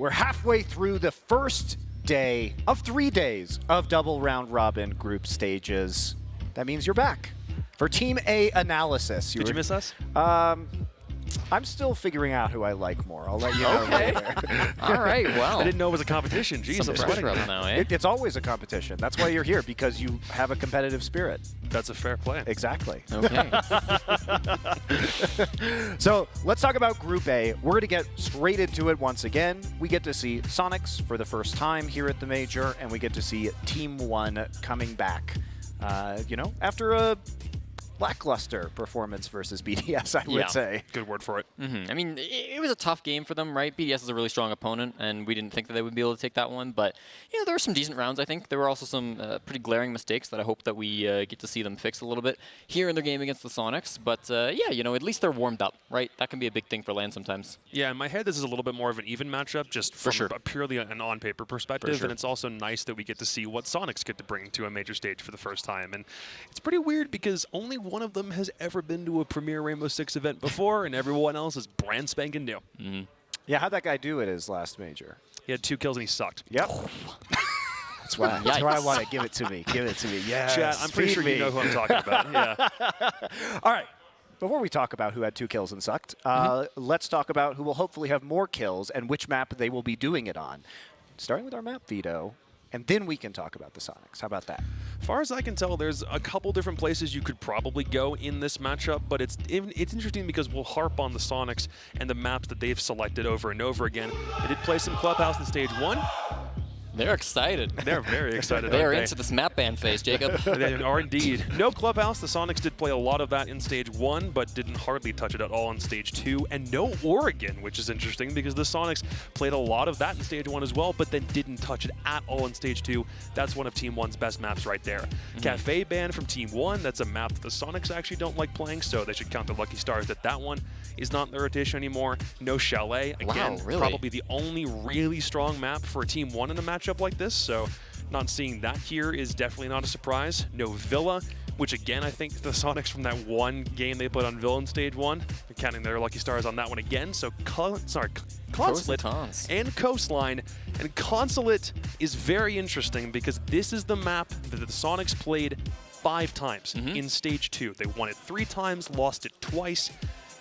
We're halfway through the first day of 3 days of double round robin group stages. That means you're back for Team A analysis. Did you miss us? I'm still figuring out who I like more. I'll let you know later. All right, well. I didn't know it was a competition. Jeez, Some I'm sweating. pressure up now, eh? It's always a competition. That's why you're here, because you have a competitive spirit. That's a fair play. Exactly. Okay. So let's talk about Group A. We're going to get straight into it once again. We get to see Soniqs for the first time here at the Major, and we get to see Team One coming back, after a lackluster performance versus BDS, I would say. Good word for it. I mean, it was a tough game for them, right? BDS is a really strong opponent, and we didn't think that they would be able to take that one. But, there were some decent rounds, I think. There were also some pretty glaring mistakes that I hope that we get to see them fix a little bit here in their game against the Soniqs. But, at least they're warmed up, right? That can be a big thing for LAN sometimes. Yeah, in my head, this is a little bit more of an even matchup, just from purely an on-paper perspective. And it's also nice that we get to see what Soniqs get to bring to a major stage for the first time. And it's pretty weird because only one of them has ever been to a premier Rainbow Six event before, and everyone else is brand spanking new. Yeah, how'd that guy do at his last Major? He had 2 kills and he sucked. Yep. That's why I want to give it to me. Give it to me. Yes. Chat, I'm pretty sure you know who I'm talking about. Yeah. All right. Before we talk about who had 2 kills and sucked, let's talk about who will hopefully have more kills and which map they will be doing it on. Starting with our map veto, and then we can talk about the Soniqs. How about that? As far as I can tell, there's a couple different places you could probably go in this matchup, but it's interesting because we'll harp on the Soniqs and the maps that they've selected over and over again. They did play some Clubhouse in Stage 1. They're excited. They're very excited. They're into this map ban phase, Jacob. They are indeed. No Clubhouse. The Soniqs did play a lot of that in Stage 1, but didn't hardly touch it at all in Stage 2. And no Oregon, which is interesting because the Soniqs played a lot of that in Stage 1 as well, but then didn't touch it at all in Stage 2. That's one of Team 1's best maps right there. Cafe ban from Team 1. That's a map that the Soniqs actually don't like playing, so they should count their lucky stars that one is not in their rotation anymore. No Chalet. Again, wow, really? Probably the only really strong map for Team 1 in a matchup like this, so not seeing that here is definitely not a surprise. No Villa, which again, I think the Soniqs from that one game they put on Villa in Stage 1, they're counting their lucky stars on that one again, so Consulate and Coastline. And Consulate is very interesting because this is the map that the Soniqs played 5 times in Stage 2. They won it 3 times, lost it twice.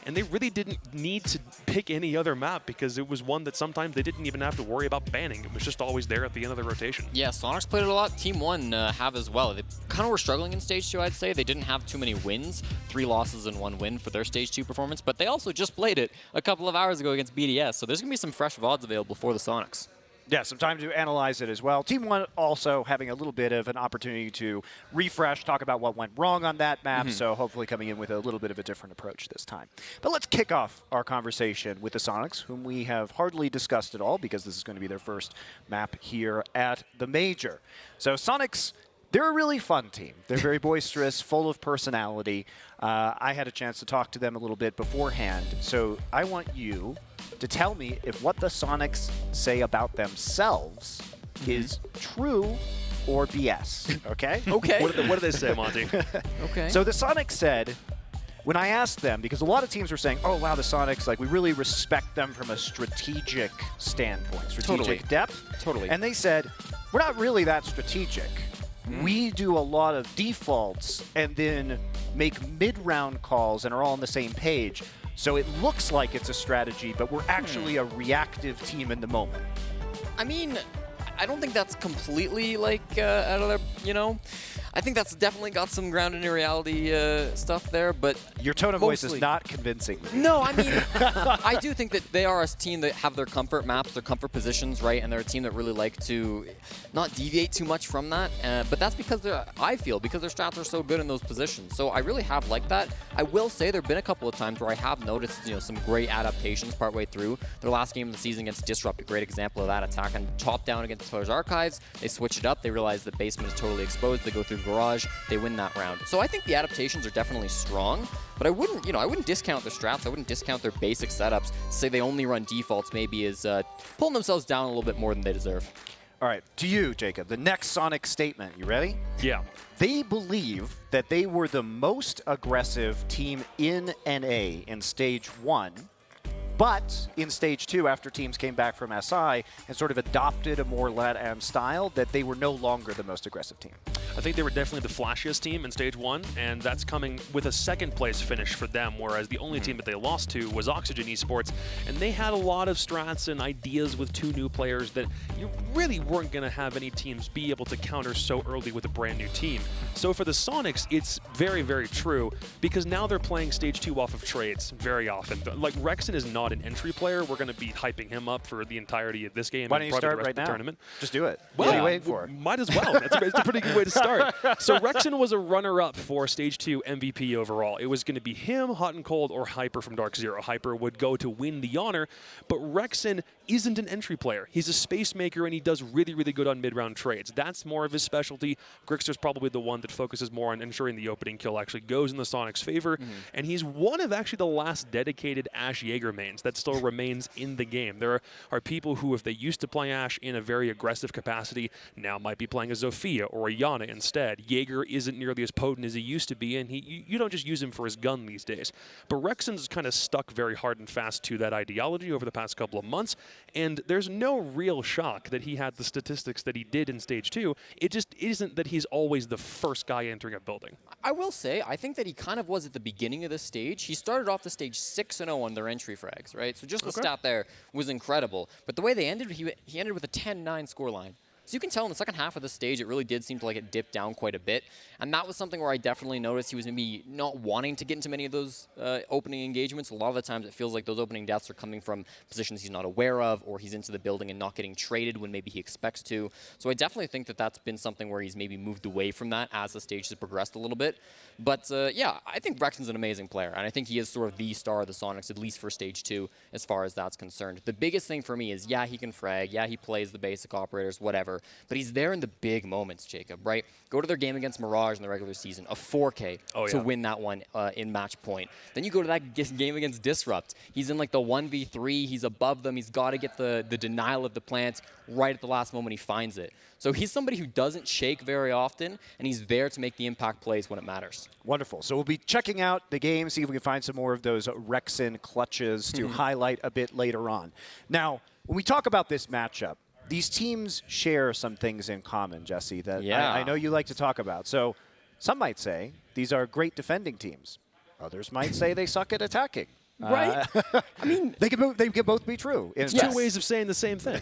And they really didn't need to pick any other map because it was one that sometimes they didn't even have to worry about banning. It was just always there at the end of the rotation. Yeah, Soniqs played it a lot. Team 1 have as well. They kind of were struggling in Stage 2, I'd say. They didn't have too many wins, 3 losses and 1 win for their Stage 2 performance, but they also just played it a couple of hours ago against BDS, so there's going to be some fresh VODs available for the Soniqs. Yeah, some time to analyze it as well. Team 1 also having a little bit of an opportunity to refresh, talk about what went wrong on that map, so hopefully coming in with a little bit of a different approach this time. But let's kick off our conversation with the Soniqs, whom we have hardly discussed at all because this is going to be their first map here at the Major. So Soniqs, they're a really fun team. They're very boisterous, full of personality. I had a chance to talk to them a little bit beforehand, so I want you to tell me if what the Soniqs say about themselves is true or BS, okay? Okay. What did they say, Monty? Okay. So the Soniqs said, when I asked them, because a lot of teams were saying, oh, wow, the Soniqs, like, we really respect them from a strategic standpoint, strategic depth. Totally. And they said, we're not really that strategic. We do a lot of defaults and then make mid-round calls and are all on the same page. So it looks like it's a strategy, but we're actually a reactive team in the moment. I mean, I don't think that's completely, like, out of their, I think that's definitely got some grounded in reality stuff there, but your tone of voice is not convincing me. No, I mean, I do think that they are a team that have their comfort maps, their comfort positions, right? And they're a team that really like to not deviate too much from that. But that's because I feel because their strats are so good in those positions. So I really have liked that. I will say there have been a couple of times where I have noticed, some great adaptations partway through. Their last game of the season against Disrupt, a great example of that attack and top down against Players Archives. They switch it up. They realize that basement is totally exposed. They go through Garage. They win that round. So I think the adaptations are definitely strong, but I wouldn't discount their strats. I wouldn't discount their basic setups. To say they only run defaults maybe is pulling themselves down a little bit more than they deserve. All right, to you, Jacob, the next Sonic statement. You ready? Yeah. They believe that they were the most aggressive team in NA in Stage 1, But in Stage 2, after teams came back from SI and sort of adopted a more LATAM style, that they were no longer the most aggressive team. I think they were definitely the flashiest team in Stage 1, and that's coming with a second-place finish for them, whereas the only team that they lost to was Oxygen Esports, and they had a lot of strats and ideas with 2 new players that you really weren't going to have any teams be able to counter so early with a brand new team. So for the Soniqs, it's very, very true, because now they're playing Stage 2 off of trades very often. Like, Rexon is not an entry player. We're going to be hyping him up for the entirety of this game. Why don't and you probably start the rest right of the now? tournament. Just do it. Well, What are you waiting for? Might as well. It's a pretty good way to start. So Rexon was a runner-up for Stage 2 MVP overall. It was going to be him, Hot and Cold, or Hyper from Dark Zero. Hyper would go to win the honor, but Rexon isn't an entry player. He's a space maker, and he does really, really good on mid-round trades. That's more of his specialty. Grixter's probably the one that focuses more on ensuring the opening kill actually goes in the Soniqs' favor, and he's one of actually the last dedicated Ashe Jaeger mains that still remains in the game. There are people who, if they used to play Ashe in a very aggressive capacity, now might be playing a Zofia or a Yana instead. Jaeger isn't nearly as potent as he used to be, and you don't just use him for his gun these days. But Rexon's kind of stuck very hard and fast to that ideology over the past couple of months, and there's no real shock that he had the statistics that he did in Stage 2. It just isn't that he's always the first guy entering a building. I will say, I think that he kind of was at the beginning of this stage. He started off the stage 6-0 on their entry frags, right? So just the stat there was incredible. But the way they ended, he ended with a 10-9 scoreline. So you can tell in the second half of the stage, it really did seem to like it dipped down quite a bit. And that was something where I definitely noticed he was maybe not wanting to get into many of those opening engagements. A lot of the times it feels like those opening deaths are coming from positions he's not aware of, or he's into the building and not getting traded when maybe he expects to. So I definitely think that that's been something where he's maybe moved away from that as the stage has progressed a little bit. But yeah, I think Rexon's an amazing player, and I think he is sort of the star of the Soniqs, at least for Stage 2, as far as that's concerned. The biggest thing for me is, yeah, he can frag, yeah, he plays the basic operators, whatever, but he's there in the big moments, Jacob, right? Go to their game against Mirage in the regular season, a 4K to win that one in match point. Then you go to that game against Disrupt. He's in like the 1v3, he's above them, he's got to get the denial of the plant right at the last moment he finds it. So he's somebody who doesn't shake very often, and he's there to make the impact plays when it matters. Wonderful. So we'll be checking out the game, see if we can find some more of those Rexon clutches to highlight a bit later on. Now, when we talk about this matchup, these teams share some things in common, Jesse, that I know you like to talk about. So some might say these are great defending teams. Others might say they suck at attacking. Right? I mean, they can both be true. It's two ways of saying the same thing.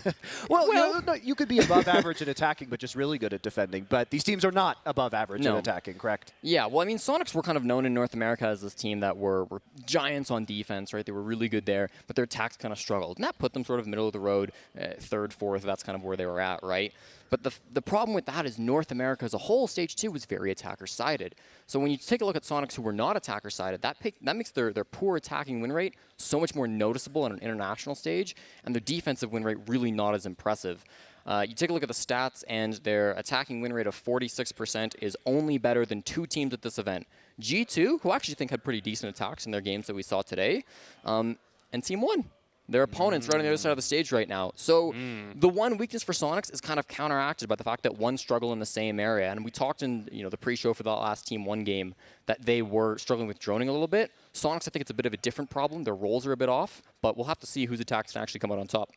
well, no, you could be above average at attacking, but just really good at defending. But these teams are not above average at attacking, correct? Yeah, well, I mean, Soniqs were kind of known in North America as this team that were giants on defense, right? They were really good there, but their attacks kind of struggled. And that put them sort of middle of the road, third, fourth, that's kind of where they were at, right? But the problem with that is North America as a whole, Stage 2 was very attacker-sided. So when you take a look at Soniqs who were not attacker-sided, that makes their poor attacking win rate so much more noticeable on an international stage, and their defensive win rate really not as impressive. You take a look at the stats, and their attacking win rate of 46% is only better than 2 teams at this event. G2, who I actually think had pretty decent attacks in their games that we saw today, and Team 1. Their opponents right on the other side of the stage right now. So the one weakness for Soniqs is kind of counteracted by the fact that one struggle in the same area. And we talked in the pre-show for the last Team 1 game that they were struggling with droning a little bit. Soniqs, I think it's a bit of a different problem. Their roles are a bit off, but we'll have to see whose attacks can actually come out on top.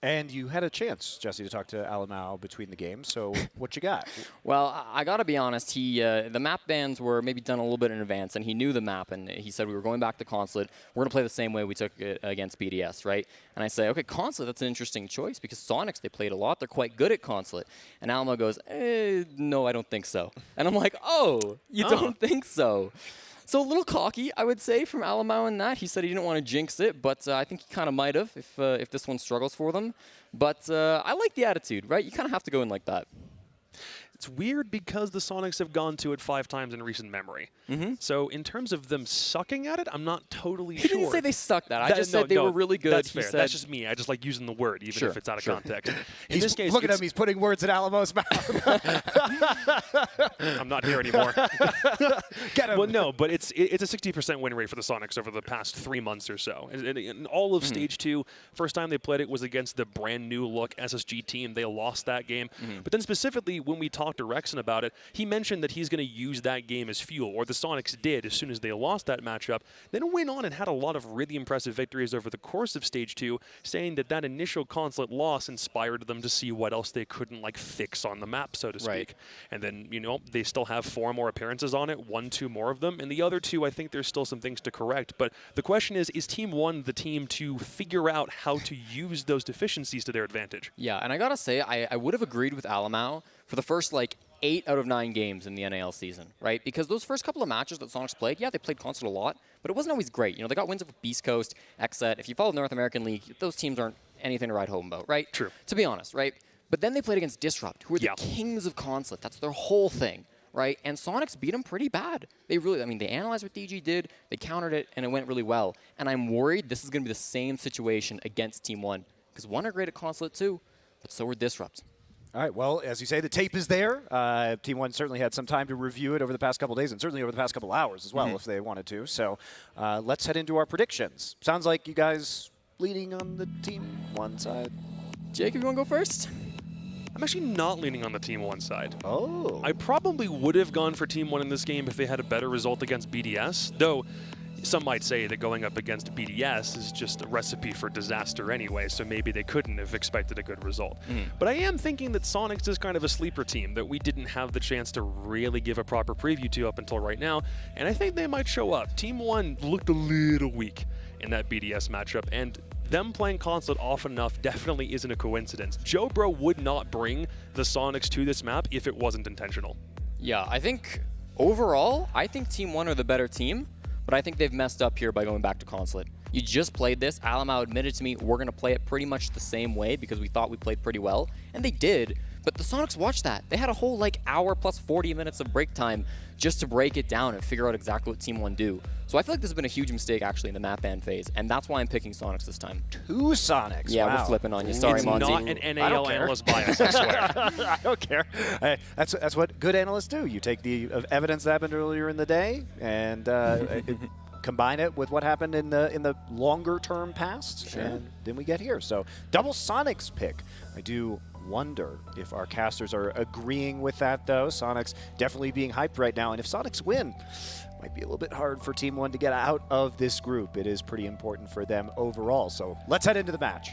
And you had a chance, Jesse, to talk to Alamau between the games. So what you got? Well, I got to be honest. The map bans were maybe done a little bit in advance, and he knew the map, and he said we were going back to Consulate. We're going to play the same way we took it against BDS, right? And I say, okay, Consulate, that's an interesting choice because Soniqs, they played a lot. They're quite good at Consulate. And Alamau goes, no, I don't think so. And I'm like, oh, you don't think so? So a little cocky, I would say, from Alamau in that. He said he didn't want to jinx it, but I think he kind of might have if this one struggles for them. But I like the attitude, right? You kind of have to go in like that. It's weird because the Soniqs have gone to it 5 times in recent memory. So in terms of them sucking at it, I'm not totally sure. He didn't say they sucked at it. I just said they were really good. That's fair. That's just me. I just like using the word, even if it's out of context. In this case, look at him. He's putting words in Alamo's mouth. I'm not here anymore. Get him. Well, no, but it's a 60% win rate for the Soniqs over the past 3 months or so. In all of Stage 2, first time they played it was against the brand new look SSG team. They lost that game. But then specifically, when we talk talked to Rexon about it, he mentioned that he's going to use that game as fuel, or the Sonics did as soon as they lost that matchup, then went on and had a lot of really impressive victories over the course of Stage 2, saying that that initial Consulate loss inspired them to see what else they couldn't like fix on the map, so to speak. Right. And then, you know, they still have 4 more appearances on it, 1-2 more of them, and the other 2, I think there's still some things to correct. But the question is Team 1 the team to figure out how to use those deficiencies to their advantage? Yeah, and I gotta say, I would have agreed with Alamau for the first, like, 8 out of 9 games in the NAL season, right? Because those first couple of matches that Sonics played, yeah, they played Consulate a lot, but it wasn't always great. You know, they got wins over Beast Coast, XSET. If you follow the North American League, those teams aren't anything to write home about, right? True. To be honest, right? But then they played against Disrupt, who are the kings of Consulate. That's their whole thing, right? And Sonics beat them pretty bad. They really, I mean, they analyzed what DG did, they countered it, and it went really well. And I'm worried this is going to be the same situation against Team 1, because 1 are great at Consulate too, but so are Disrupt. All right, well, as you say, the tape is there. Team 1 certainly had some time to review it over the past couple days, and certainly over the past couple hours as well, if they wanted to. So let's head into our predictions. Sounds like you guys leaning on the Team 1 side. Jake, you want to go first? I'm actually not leaning on the Team 1 side. Oh. I probably would have gone for Team 1 in this game if they had a better result against BDS, though some might say that going up against BDS is just a recipe for disaster anyway, so maybe they couldn't have expected a good result. But I am thinking that Sonics is kind of a sleeper team that we didn't have the chance to really give a proper preview to up until right now, and I think they might show up. Team 1 looked a little weak in that BDS matchup, and them playing Consulate often enough definitely isn't a coincidence. Joe Bro would not bring the Sonics to this map if it wasn't intentional. Yeah, I think overall, I think Team 1 are the better team, but I think they've messed up here by going back to Consulate. You just played this. Alamau admitted to me we're going to play it pretty much the same way because we thought we played pretty well, and they did. But the Sonics watched that. They had a whole like hour plus 40 minutes of break time just to break it down and figure out exactly what Team 1 do. So I feel like this has been a huge mistake actually in the map ban phase, and that's why I'm picking Sonics this time. 2 Sonics. Yeah, wow. we're flipping on you. Sorry, It's Monty. not an NAL analyst bias, I swear. I don't care. Hey, that's what good analysts do. You take the evidence that happened earlier in the day and combine it with what happened in the longer term past, and then we get here. So double Sonics pick. I do wonder if our casters are agreeing with that, though. Sonics definitely being hyped right now, and if Sonics win, might be a little bit hard for Team 1 to get out of this group. It is pretty important for them overall. So let's head into the match.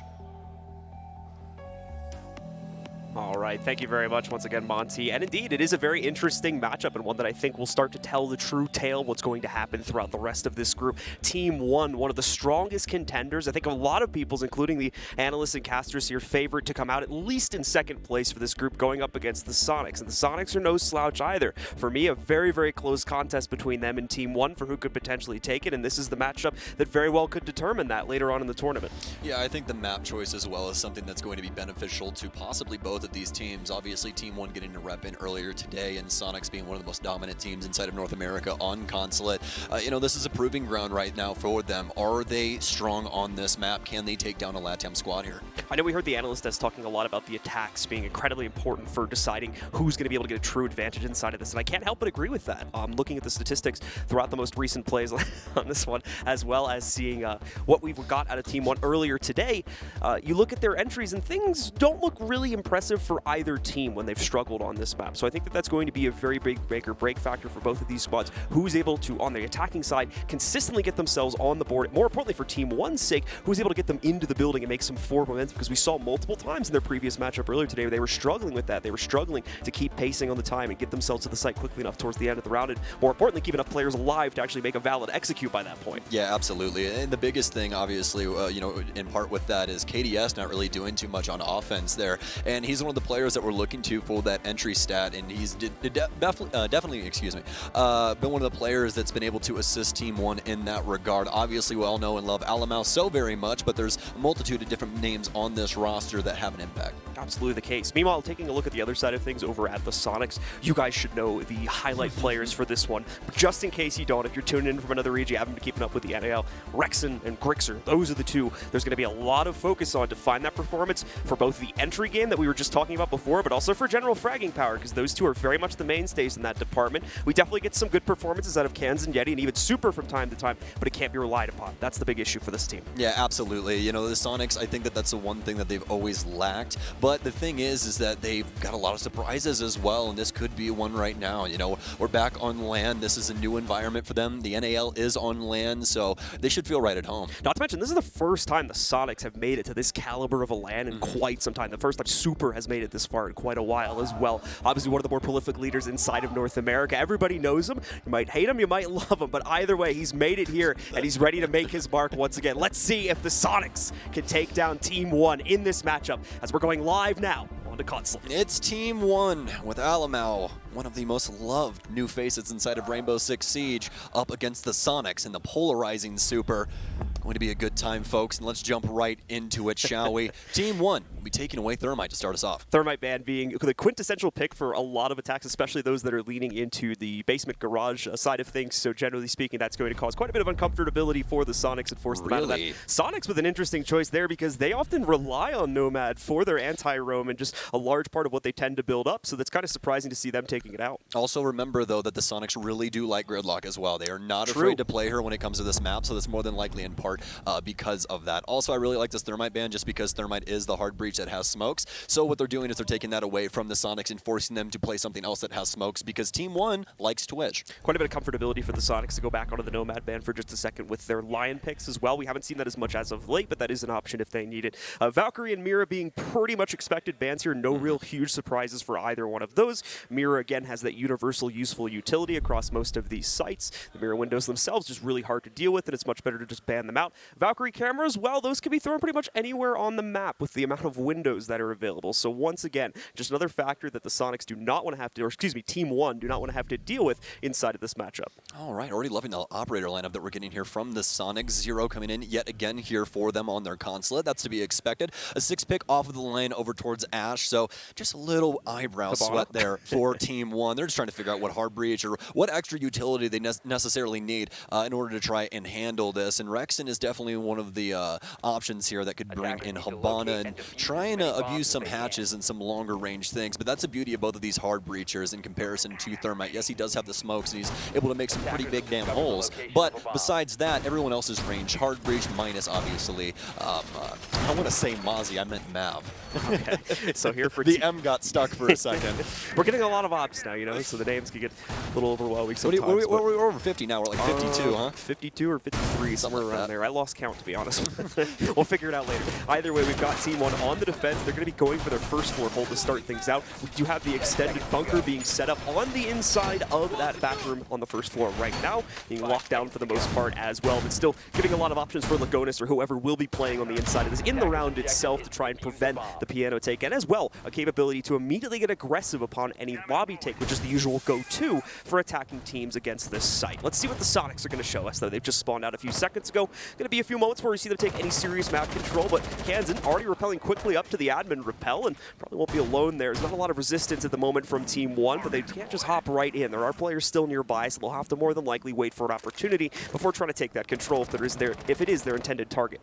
All right, thank you very much once again, Monty. And indeed, it is a very interesting matchup and one that I think will start to tell the true tale of what's going to happen throughout the rest of this group. Team 1, one of the strongest contenders. I think a lot of people's, including the analysts and casters here, favorite to come out at least in second place for this group going up against the Sonics. And the Sonics are no slouch either. For me, a very, very close contest between them and Team 1 for who could potentially take it. And this is the matchup that very well could determine that later on in the tournament. Yeah, I think the map choice as well is something that's going to be beneficial to possibly both of these teams. Obviously, Team 1 getting a rep in earlier today, and Sonics being one of the most dominant teams inside of North America on Consulate. You know, this is a proving ground right now for them. Are they strong on this map? Can they take down a LATAM squad here? I know we heard the analyst Des talking a lot about the attacks being incredibly important for deciding who's going to be able to get a true advantage inside of this, and I can't help but agree with that. Looking at the statistics throughout the most recent plays on this one, as well as seeing what we've got out of Team 1 earlier today, you look at their entries and things don't look really impressive for either team when they've struggled on this map. So I think that that's going to be a very big make or break factor for both of these squads. Who's able to, on the attacking side, consistently get themselves on the board. More importantly, for Team 1's sake, who's able to get them into the building and make some forward momentum, because we saw multiple times in their previous matchup earlier today where they were struggling with that. They were struggling to keep pacing on the time and get themselves to the site quickly enough towards the end of the round, and more importantly, keep enough players alive to actually make a valid execute by that point. Yeah, absolutely. And the biggest thing, obviously, you know, in part with that is KDS not really doing too much on offense there. And he's one of the players that we're looking to for that entry stat, and he's definitely, excuse me, been one of the players that's been able to assist Team 1 in that regard. Obviously, we all know and love Alamau so very much, but there's a multitude of different names on this roster that have an impact. Absolutely the case. Meanwhile, taking a look at the other side of things over at the Sonics, you guys should know the highlight players for this one. But just in case you don't, if you're tuning in from another region, you haven't been keeping up with the NAL, Rexon and Grixer, those are the two there's going to be a lot of focus on to find that performance for both the entry game that we were just talking about about before, but also for general fragging power, because those two are very much the mainstays in that department. We definitely get some good performances out of Cans and Yeti, and even Super from time to time, but it can't be relied upon. That's the big issue for this team. Yeah, absolutely. You know, the Soniqs, I think that that's the one thing that they've always lacked. But the thing is that they've got a lot of surprises as well, and this could be one right now. You know, we're back on land. This is a new environment for them. The NAL is on land, so they should feel right at home. Not to mention, this is the first time the Soniqs have made it to this caliber of a LAN in quite some time. The first time Super has made it this far in quite a while as well. Obviously, one of the more prolific leaders inside of North America. Everybody knows him. You might hate him, you might love him, but either way, he's made it here, and he's ready to make his mark once again. Let's see if the Soniqs can take down Team 1 in this matchup as we're going live now on to Consulate. It's Team 1 with Alamau, one of the most loved new faces inside of Rainbow Six Siege, up against the Soniqs in the polarizing Super. Going to be a good time, folks, and let's jump right into it, shall we? Team 1 will be taking away Thermite to start us off. Thermite Band being the quintessential pick for a lot of attacks, especially those that are leaning into the basement garage side of things. So generally speaking, that's going to cause quite a bit of uncomfortability for the Soniqs and force them out of that. Soniqs with an interesting choice there because they often rely on Nomad for their anti-roam and just a large part of what they tend to build up. So that's kind of surprising to see them taking it out. Also remember, though, that the Soniqs really do like Gridlock as well. They are not afraid to play her when it comes to this map, so that's more than likely in part because of that. Also, I really like this Thermite ban just because Thermite is the hard breach that has smokes. So what they're doing is they're taking that away from the Soniqs and forcing them to play something else that has smokes because Team 1 likes Twitch. Quite a bit of comfortability for the Soniqs to go back onto the Nomad ban for just a second with their Lion picks as well. We haven't seen that as much as of late, but that is an option if they need it. Valkyrie and Mira being pretty much expected bans here. No real huge surprises for either one of those. Mira, again, has that universal useful utility across most of these sites. The Mira windows themselves just really hard to deal with, and it's much better to just ban them out. Valkyrie cameras, well, those can be thrown pretty much anywhere on the map with the amount of windows that are available. So once again, just another factor that the Soniqs do not want to have to, or excuse me, Team 1 do not want to have to deal with inside of this matchup. All right, already loving the operator lineup that we're getting here from the Soniqs. Zero coming in yet again here for them on their Consulate. That's to be expected. A 6-pick off of the lane over towards Ash, so just a little eyebrow sweat there for Team 1. They're just trying to figure out what hard breach or what extra utility they necessarily need in order to try and handle this. And Rexon is definitely one of the options here that could bring in Habana and try and abuse some hatches and some longer range things. But that's the beauty of both of these hard breachers in comparison to Thermite. Yes, he does have the smokes and he's able to make some pretty big damn holes. But besides that, everyone else is range. Hard breach minus, obviously. I want to say Mozzie, I meant Mav. Okay. So here for the M got stuck for a second. We're getting a lot of ops now, you know, so the names can get a little overwhelming sometimes. We're over 50 now. We're like 52, huh? 52 or 53, somewhere around there. I lost count, to be honest. We'll figure it out later. Either way, we've got Team 1 on the defense. They're going to be going for their first floor hold to start things out. We do have the extended bunker being set up on the inside of that back room on the first floor right now, being locked down for the most part as well, but still giving a lot of options for Lagonis or whoever will be playing on the inside of this in the round itself to try and prevent the piano take, and as well a capability to immediately get aggressive upon any lobby take, which is the usual go-to for attacking teams against this site. Let's see what the Soniqs are going to show us, though. They've just spawned out a few seconds ago. Going to be a few moments before we see them take any serious map control, but Kansan already repelling quickly up to the admin repel and probably won't be alone there. There's not a lot of resistance at the moment from Team 1, but they can't just hop right in. There are players still nearby, so they'll have to more than likely wait for an opportunity before trying to take that control if it is their intended target.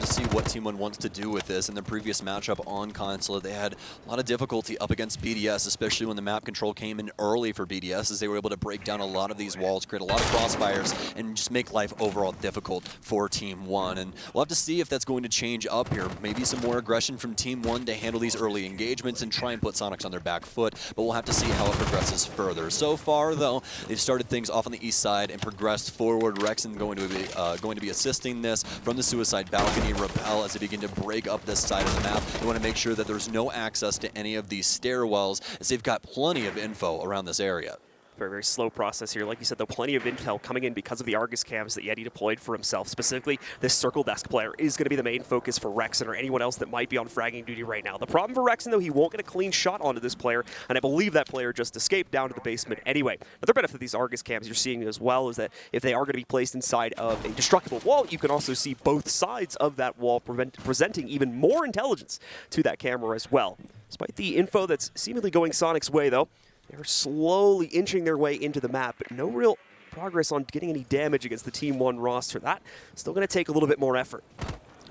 To see what Team 1 wants to do with this. In the previous matchup on Consulate, they had a lot of difficulty up against BDS, especially when the map control came in early for BDS, as they were able to break down a lot of these walls, create a lot of crossfires, and just make life overall difficult for Team 1. And we'll have to see if that's going to change up here. Maybe some more aggression from Team 1 to handle these early engagements and try and put Soniqs on their back foot, but we'll have to see how it progresses further. So far, though, they've started things off on the east side and progressed forward. Rexon going to be assisting this from the suicide balcony. Repel as they begin to break up this side of the map. They want to make sure that there's no access to any of these stairwells, as they've got plenty of info around this area. Very, very slow process here. Like you said, though, plenty of intel coming in because of the Argus cams that Yeti deployed for himself. Specifically, this circle desk player is going to be the main focus for Rexon or anyone else that might be on fragging duty right now. The problem for Rexon, though, he won't get a clean shot onto this player, and I believe that player just escaped down to the basement anyway. Another benefit of these Argus cams you're seeing as well is that if they are going to be placed inside of a destructible wall, you can also see both sides of that wall presenting even more intelligence to that camera as well. Despite the info that's seemingly going Sonic's way, though, they're slowly inching their way into the map, but no real progress on getting any damage against the Team 1 roster. That still going to take a little bit more effort.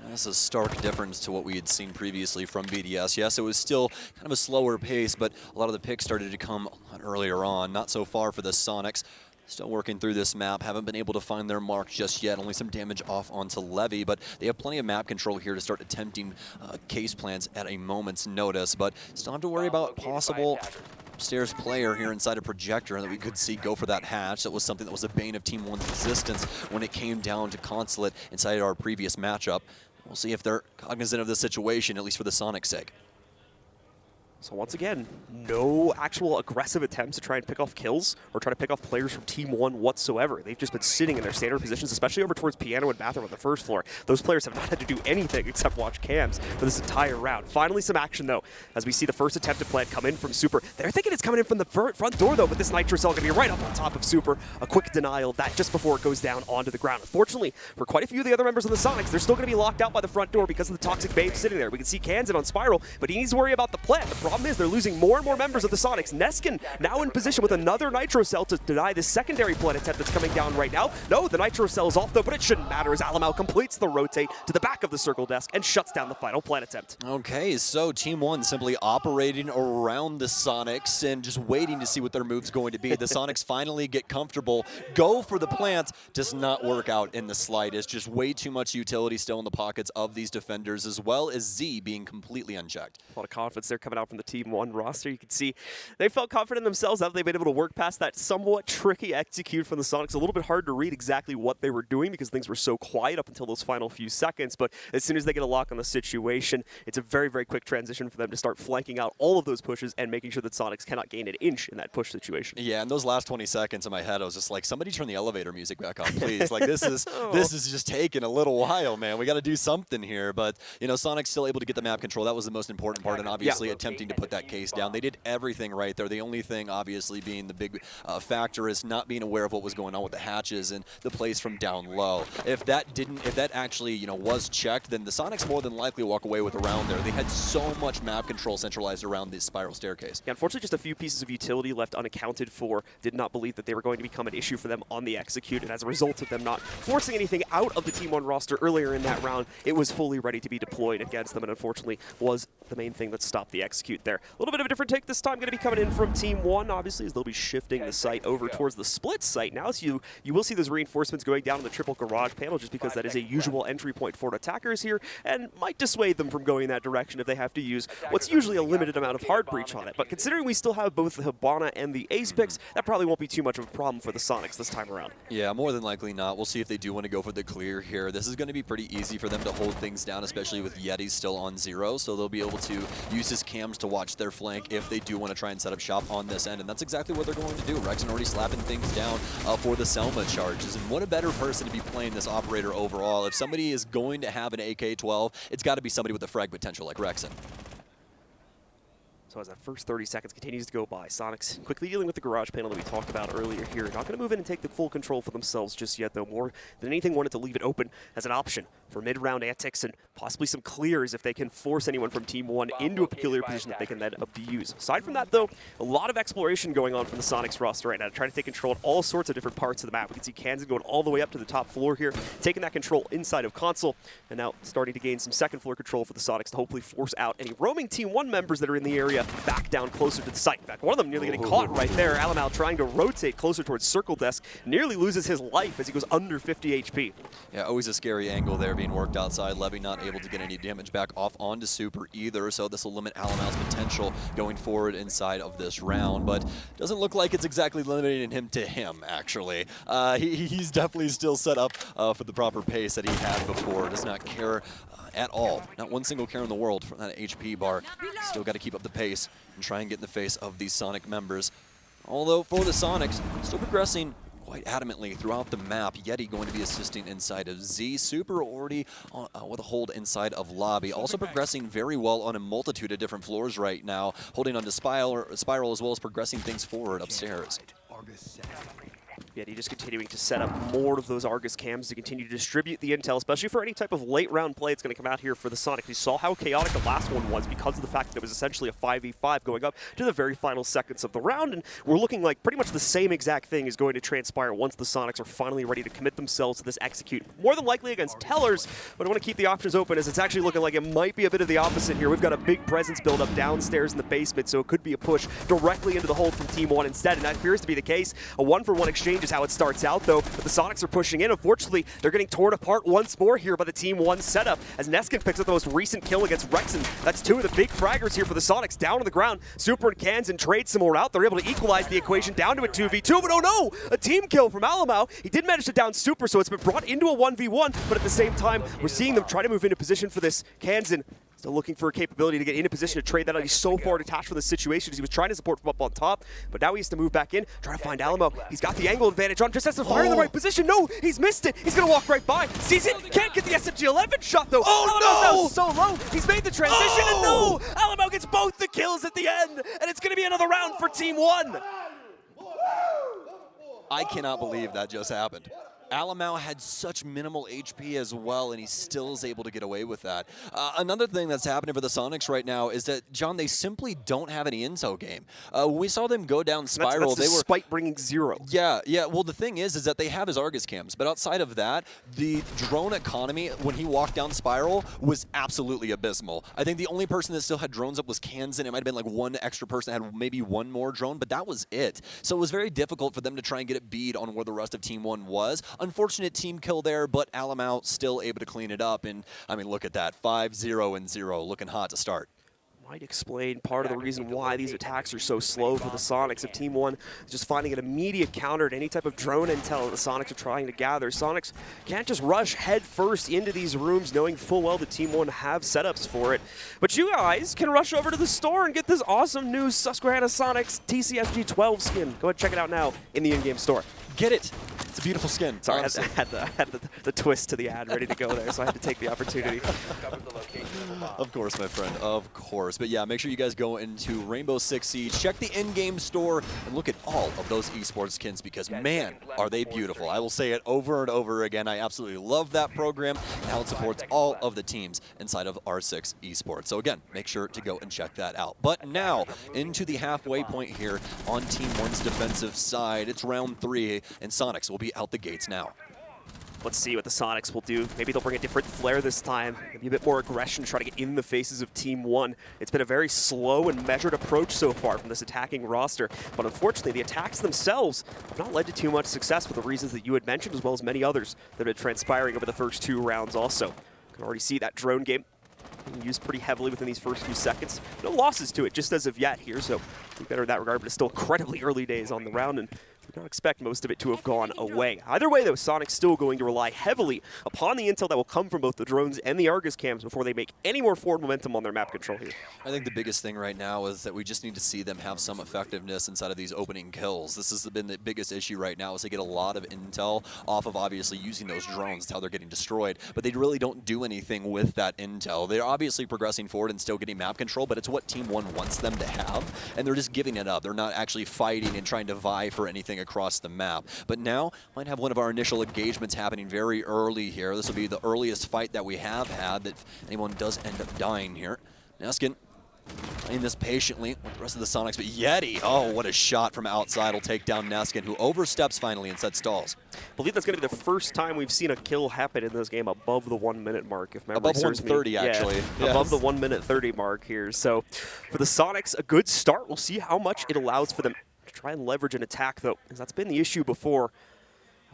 That's a stark difference to what we had seen previously from BDS. Yes, it was still kind of a slower pace, but a lot of the picks started to come a lot earlier on. Not so far for the Soniqs. Still working through this map, haven't been able to find their mark just yet. Only some damage off onto Levy, but they have plenty of map control here to start attempting case plans at a moment's notice. But still have to worry about possible upstairs player here inside a projector that we could see go for that hatch. That was something that was a bane of Team 1's existence when it came down to Consulate inside our previous matchup. We'll see if they're cognizant of the situation, at least for the Sonic sake. So once again, no actual aggressive attempts to try and pick off kills or try to pick off players from Team 1 whatsoever. They've just been sitting in their standard positions, especially over towards Piano and Bathroom on the first floor. Those players have not had to do anything except watch cams for this entire round. Finally some action though, as we see the first attempted plant come in from Super. They're thinking it's coming in from the front door though, but this Nitro Cell going to be right up on top of Super. A quick denial of that just before it goes down onto the ground. Unfortunately, for quite a few of the other members of the Sonics, they're still going to be locked out by the front door because of the Toxic Babe sitting there. We can see Kansan on Spiral, but he needs to worry about the plant. The problem is they're losing more and more members of the Sonics. Neskin now in position with another Nitro Cell to deny the secondary plant attempt that's coming down right now. No, the Nitro Cell is off though, but it shouldn't matter as Alamau completes the rotate to the back of the circle desk and shuts down the final plant attempt. Okay, so Team 1 simply operating around the Sonics and just waiting to see what their move's going to be. The Sonics finally get comfortable, go for the plant, does not work out in the slightest. Just way too much utility still in the pockets of these defenders, as well as Z being completely unchecked. A lot of confidence there coming out from the Team 1 roster. You can see they felt confident in themselves that they've been able to work past that somewhat tricky execute from the Sonics. A little bit hard to read exactly what they were doing because things were so quiet up until those final few seconds, but as soon as they get a lock on the situation, it's a very, very quick transition for them to start flanking out all of those pushes and making sure that Sonics cannot gain an inch in that push situation. Yeah, in those last 20 seconds in my head, I was just like, somebody turn the elevator music back on, please. Like, this is this is just taking a little while, man. We got to do something here, but, you know, Sonic's still able to get the map control. That was the most important part, and obviously attempting to put that case down. They did everything right there. The only thing, obviously, being the big factor is not being aware of what was going on with the hatches and the plays from down low. If that actually, you know, was checked, then the Sonics more than likely walk away with a round there. They had so much map control centralized around this spiral staircase. Yeah, unfortunately, just a few pieces of utility left unaccounted for. Did not believe that they were going to become an issue for them on the execute, and as a result of them not forcing anything out of the Team 1 roster earlier in that round, it was fully ready to be deployed against them, and unfortunately was the main thing that stopped the execute there. A little bit of a different take this time, going to be coming in from Team 1, obviously, as they'll be shifting the site over towards the split site now, so you will see those reinforcements going down in the triple garage panel, just because that is a usual entry point for attackers here, and might dissuade them from going that direction if they have to use what's usually a limited amount of hard breach on it. But considering we still have both the Hibana and the Ace picks, that probably won't be too much of a problem for the Sonics this time around. Yeah, more than likely not. We'll see if they do want to go for the clear here. This is going to be pretty easy for them to hold things down, especially with Yeti still on 0, so they'll be able to use his cams to watch their flank if they do want to try and set up shop on this end, and that's exactly what they're going to do. Rexon already slapping things down for the Selma charges, and what a better person to be playing this operator overall. If somebody is going to have an AK-12, it's got to be somebody with a frag potential like Rexon. So as that first 30 seconds continues to go by, Sonics quickly dealing with the garage panel that we talked about earlier here. Not going to move in and take the full control for themselves just yet, though. More than anything, wanted to leave it open as an option for mid-round antics and possibly some clears if they can force anyone from Team 1 into a peculiar position that they can then abuse. Aside from that, though, a lot of exploration going on from the Sonics roster right now, trying to take control of all sorts of different parts of the map. We can see Kansan going all the way up to the top floor here, taking that control inside of Console, and now starting to gain some second floor control for the Sonics to hopefully force out any roaming Team 1 members that are in the area back down closer to the site. In fact, one of them nearly getting caught right there. Alamau trying to rotate closer towards Circle Desk, nearly loses his life as he goes under 50 HP. Yeah, always a scary angle there being worked outside. Levy not able to get any damage back off onto Super either, so this will limit Alamau's potential going forward inside of this round, but doesn't look like it's exactly limiting him to him, actually. He's definitely still set up for the proper pace that he had before. Does not care at all. Not one single care in the world from that HP bar. Still got to keep up the pace and try and get in the face of these Sonic members. Although for the Sonics, still progressing quite adamantly throughout the map. Yeti going to be assisting inside of Z. Super already with a hold inside of Lobby. Also progressing very well on a multitude of different floors right now, holding on to Spiral as well as progressing things forward upstairs. Yeah, just continuing to set up more of those Argus cams to continue to distribute the intel, especially for any type of late round play that's going to come out here for the Sonics. You saw how chaotic the last one was because of the fact that it was essentially a 5v5 going up to the very final seconds of the round, and we're looking like pretty much the same exact thing is going to transpire once the Sonics are finally ready to commit themselves to this execute. More than likely against Tellers, but I want to keep the options open as it's actually looking like it might be a bit of the opposite here. We've got a big presence build up downstairs in the basement, so it could be a push directly into the hold from Team 1 instead, and that appears to be the case. A 1-for-1 exchange is how it starts out, though, but the Sonics are pushing in. Unfortunately, they're getting torn apart once more here by the Team 1 setup as Neskin picks up the most recent kill against Rexen. That's two of the big fraggers here for the Sonics down on the ground. Super and Kansan trade some more out. They're able to equalize the equation down to a 2v2, but oh no! A team kill from Alamau. He did manage to down Super, so it's been brought into a 1v1, but at the same time, we're seeing them try to move into position for this. Kansan still looking for a capability to get into position to trade that out. He's so far detached from the situation as he was trying to support from up on top, but now he has to move back in, try to find Alamo. He's got the angle advantage on, just has to fire in the right position. No, he's missed it. He's going to walk right by. Sees it, can't get the SMG-11 shot though. Alamo's now so low. He's made the transition, and no! Alamo gets both the kills at the end, and it's going to be another round for Team 1. I cannot believe that just happened. Alamau had such minimal HP as well, and he still is able to get away with that. Another thing that's happening for the Sonics right now is that, John, they simply don't have any intel game. We saw them go down Spiral. That's despite bringing 0. Yeah. Well, the thing is that they have his Argus cams, but outside of that, the drone economy, when he walked down Spiral, was absolutely abysmal. I think the only person that still had drones up was Kansan. It might have been like one extra person that had maybe one more drone, but that was it. So it was very difficult for them to try and get a bead on where the rest of Team 1 was. Unfortunate team kill there, but Alamau still able to clean it up. And, I mean, look at that. 5-0-0, looking hot to start. Might explain part of the reason why these attacks are so slow for the Sonics. If Team 1 is just finding an immediate counter to any type of drone intel that the Sonics are trying to gather, Sonics can't just rush head first into these rooms knowing full well that Team 1 have setups for it. But you guys can rush over to the store and get this awesome new Susquehanna Sonics TCSG 12 skin. Go ahead and check it out now in the in-game store. Get it. It's a beautiful skin. Sorry, I had the twist to the ad ready to go there, so I had to take the opportunity. Of course, my friend, of course. But yeah, make sure you guys go into Rainbow Six Siege, check the in-game store, and look at all of those esports skins because, man, are they beautiful. I will say it over and over again. I absolutely love that program and how it supports all of the teams inside of R6 esports. So again, make sure to go and check that out. But now, into the halfway point here on Team 1's defensive side. It's round 3, and Sonics will be out the gates now. Let's see what the Sonics will do. Maybe they'll bring a different flair this time. Maybe a bit more aggression, try to get in the faces of Team 1. It's been a very slow and measured approach so far from this attacking roster. But unfortunately, the attacks themselves have not led to too much success for the reasons that you had mentioned, as well as many others that have been transpiring over the first 2 rounds also. You can already see that drone game being used pretty heavily within these first few seconds. No losses to it, just as of yet here, so better in that regard, but it's still incredibly early days on the round, and we don't expect most of it to have gone away. Either way, though, Sonic's still going to rely heavily upon the intel that will come from both the drones and the Argus cams before they make any more forward momentum on their map control here. I think the biggest thing right now is that we just need to see them have some effectiveness inside of these opening kills. This has been the biggest issue right now is they get a lot of intel off of obviously using those drones. That's how they're getting destroyed, but they really don't do anything with that intel. They're obviously progressing forward and still getting map control, but it's what Team 1 wants them to have, and they're just giving it up. They're not actually fighting and trying to vie for anything across the map. But now, might have one of our initial engagements happening very early here. This will be the earliest fight that we have had that anyone does end up dying here. Neskin playing this patiently with the rest of the Sonics, but Yeti, oh, what a shot from outside will take down Neskin, who oversteps finally and set stalls. I believe that's going to be the first time we've seen a kill happen in this game above the 1 minute mark, if memory above serves 1:30 me. actually. Yeah, Yes. above the 1 minute 30 mark here. So for the Sonics, a good start. We'll see how much it allows for them to try and leverage an attack, though, because that's been the issue before.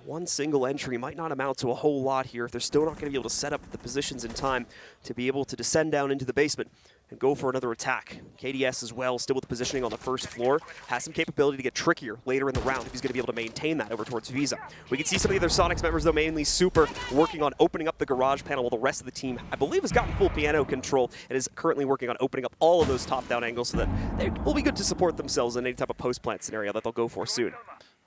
One single entry might not amount to a whole lot here if they're still not going to be able to set up the positions in time to be able to descend down into the basement and go for another attack. KDS as well, still with the positioning on the first floor, has some capability to get trickier later in the round if he's going to be able to maintain that over towards Visa. We can see some of the other Sonics members, though, mainly Super, working on opening up the garage panel, while the rest of the team, I believe, has gotten full piano control and is currently working on opening up all of those top-down angles so that they will be good to support themselves in any type of post-plant scenario that they'll go for soon.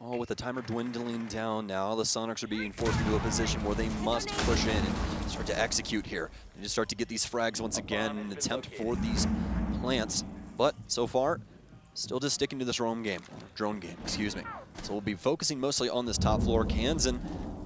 Oh, with the timer dwindling down now, the Sonics are being forced into a position where they must push in and start to execute here. They just start to get these frags once again in an attempt for these plants. But so far, still just sticking to this drone game, excuse me. So we'll be focusing mostly on this top floor. Kansan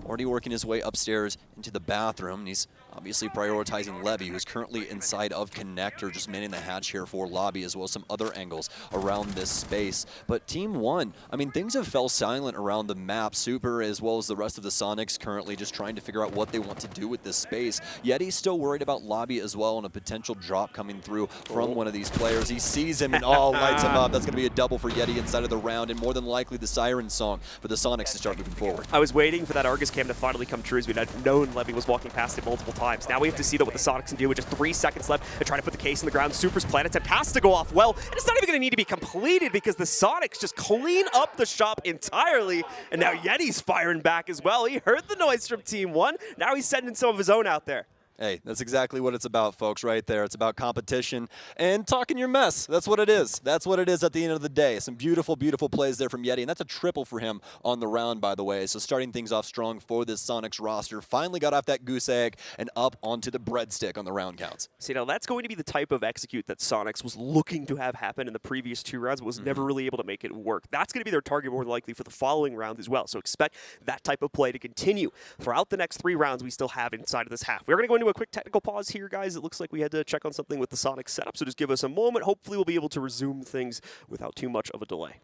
already working his way upstairs into the bathroom. And he's obviously prioritizing Levy, who's currently inside of Connector, just manning the hatch here for Lobby, as well as some other angles around this space. But Team 1, I mean, things have fell silent around the map. Super, as well as the rest of the Sonics, currently just trying to figure out what they want to do with this space. Yeti's still worried about Lobby as well, and a potential drop coming through from one of these players. He sees him and lights him up. That's going to be a double for Yeti inside of the round, and more than likely the Siren Song for the Sonics to start moving forward. I was waiting for that Argus cam to finally come true, as we'd known Levy was walking past it multiple times. Now we have to see that what the Sonics can do with just 3 seconds left and try to put the case in the ground. Super's plan attempt has to go off well, and it's not even going to need to be completed because the Sonics just clean up the shop entirely, and now Yeti's firing back as well. He heard the noise from Team 1. Now he's sending some of his own out there. Hey, that's exactly what it's about, folks, right there. It's about competition and talking your mess. That's what it is. That's what it is at the end of the day. Some beautiful, beautiful plays there from Yeti, and that's a triple for him on the round, by the way. So starting things off strong for this Sonics roster. Finally got off that goose egg and up onto the breadstick on the round counts. See, now that's going to be the type of execute that Sonics was looking to have happen in the previous 2 rounds, but was never really able to make it work. That's going to be their target more than likely for the following round as well. So expect that type of play to continue throughout the next 3 rounds we still have inside of this half. We're going to go into a quick technical pause here, guys. It looks like we had to check on something with the Sonic setup, so just give us a moment. Hopefully we'll be able to resume things without too much of a delay.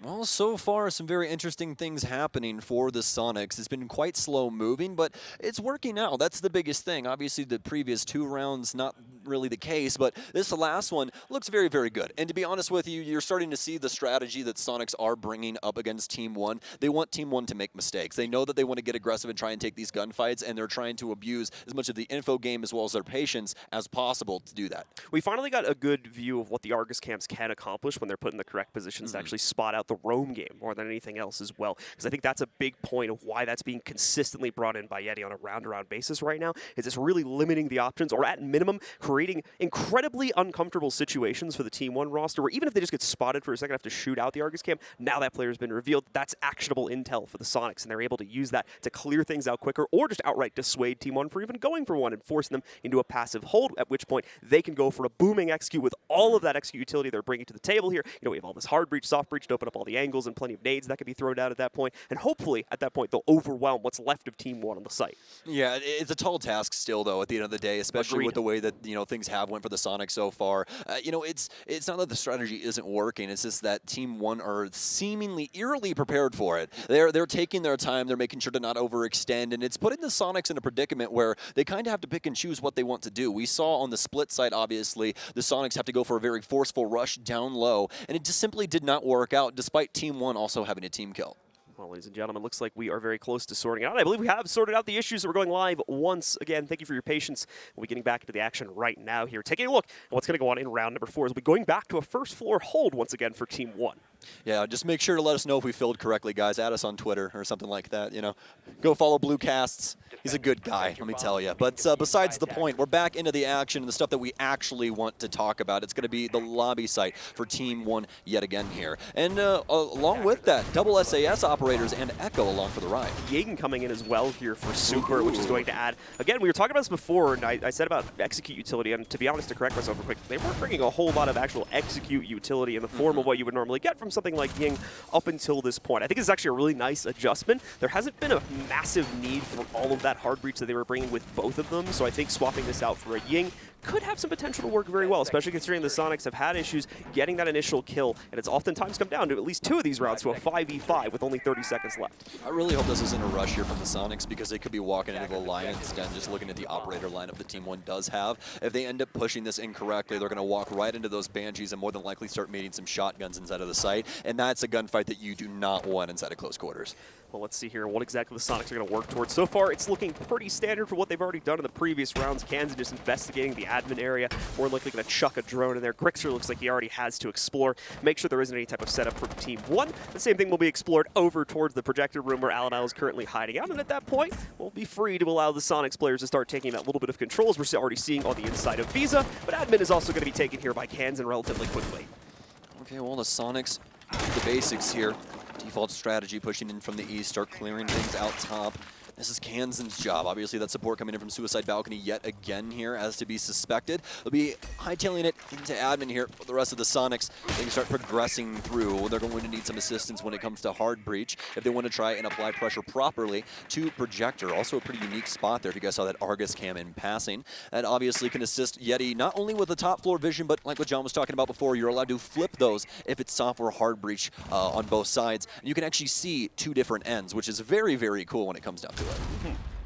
Well, so far, some very interesting things happening for the Sonics. It's been quite slow moving, but it's working out. That's the biggest thing. Obviously, the previous 2 rounds, not really the case, but this last one looks very, very good. And to be honest with you, you're starting to see the strategy that Sonics are bringing up against Team 1. They want Team 1 to make mistakes. They know that they want to get aggressive and try and take these gunfights, and they're trying to abuse as much of the info game as well as their patience as possible to do that. We finally got a good view of what the Argus camps can accomplish when they're put in the correct positions to actually spot out the roam game more than anything else as well. Because I think that's a big point of why that's being consistently brought in by Yeti on a round-to-round basis right now, is it's really limiting the options, or at minimum, creating incredibly uncomfortable situations for the Team 1 roster, where even if they just get spotted for a second, have to shoot out the Argus camp, now that player's been revealed. That's actionable intel for the Sonics, and they're able to use that to clear things out quicker, or just outright dissuade Team 1 for even going for one and forcing them into a passive hold, at which point they can go for a booming execute with all of that execute utility they're bringing to the table here. You know, we have all this hard breach, soft breach to open up all the angles, and plenty of nades that can be thrown out at that point, and hopefully at that point they'll overwhelm what's left of Team 1 on the site. Yeah, it's a tall task still, though, at the end of the day, especially with the way that, you know, things have went for the Sonics so far. You know, it's not that the strategy isn't working. It's just that Team 1 are seemingly eerily prepared for it. They're taking their time. They're making sure to not overextend, and it's putting the Sonics in a predicament where they kind of have to pick and choose what they want to do. We saw on the split side, obviously, the Sonics have to go for a very forceful rush down low, and it just simply did not work out, despite Team 1 also having a team kill. Well, ladies and gentlemen, looks like we are very close to sorting out. I believe we have sorted out the issues, so we're going live once again. Thank you for your patience. We'll be getting back into the action right now here. Taking a look at what's going to go on in round number 4 is we'll be going back to a first floor hold once again for Team 1. Yeah, just make sure to let us know if we filled correctly, guys. Add us on Twitter or something like that, you know. Go follow Bluecasts. He's a good guy, let me tell you. But besides the point, we're back into the action and the stuff that we actually want to talk about. It's going to be the lobby site for Team 1 yet again here. And along with that, double SAS operators and Echo along for the ride. Ying coming in as well here for Super, which is going to add, again, we were talking about this before, and I said about execute utility, and to be honest, to correct myself real quick, they weren't bringing a whole lot of actual execute utility in the form of what you would normally get from something like Ying up until this point. I think it's actually a really nice adjustment. There hasn't been a massive need for all of that hard breach that they were bringing with both of them, so I think swapping this out for a Ying could have some potential to work very well, especially considering the Sonics have had issues getting that initial kill, and it's oftentimes come down to at least 2 of these rounds to a 5v5 with only 30 seconds left. I really hope this isn't a rush here from the Sonics, because they could be walking into the Alliance Den, just looking at the operator lineup that Team 1 does have. If they end up pushing this incorrectly, they're going to walk right into those Banshees and more than likely start meeting some shotguns inside of the site, and that's a gunfight that you do not want inside of close quarters. Well, let's see here what exactly the Sonics are going to work towards. So far, it's looking pretty standard for what they've already done in the previous rounds. Kansan just investigating the admin area, more likely going to chuck a drone in there. Grixer looks like he already has to explore, make sure there isn't any type of setup for Team 1. The same thing will be explored over towards the projector room where Alan is currently hiding out, and at that point, we'll be free to allow the Sonics players to start taking that little bit of control, as we're already seeing on the inside of Visa, but admin is also going to be taken here by Kansan relatively quickly. Okay, well, the Sonics, the basics here. Default strategy, pushing in from the east, start clearing things out top. This is Kansan's job. Obviously, that support coming in from Suicide Balcony yet again here, as to be suspected. They'll be hightailing it into admin here for the rest of the Sonics. They can start progressing through. They're going to need some assistance when it comes to hard breach if they want to try and apply pressure properly to Projector. Also a pretty unique spot there if you guys saw that Argus cam in passing. That obviously can assist Yeti not only with the top floor vision, but like what John was talking about before, you're allowed to flip those if it's soft or hard breach on both sides. And you can actually see two different ends, which is very, very cool when it comes down to it.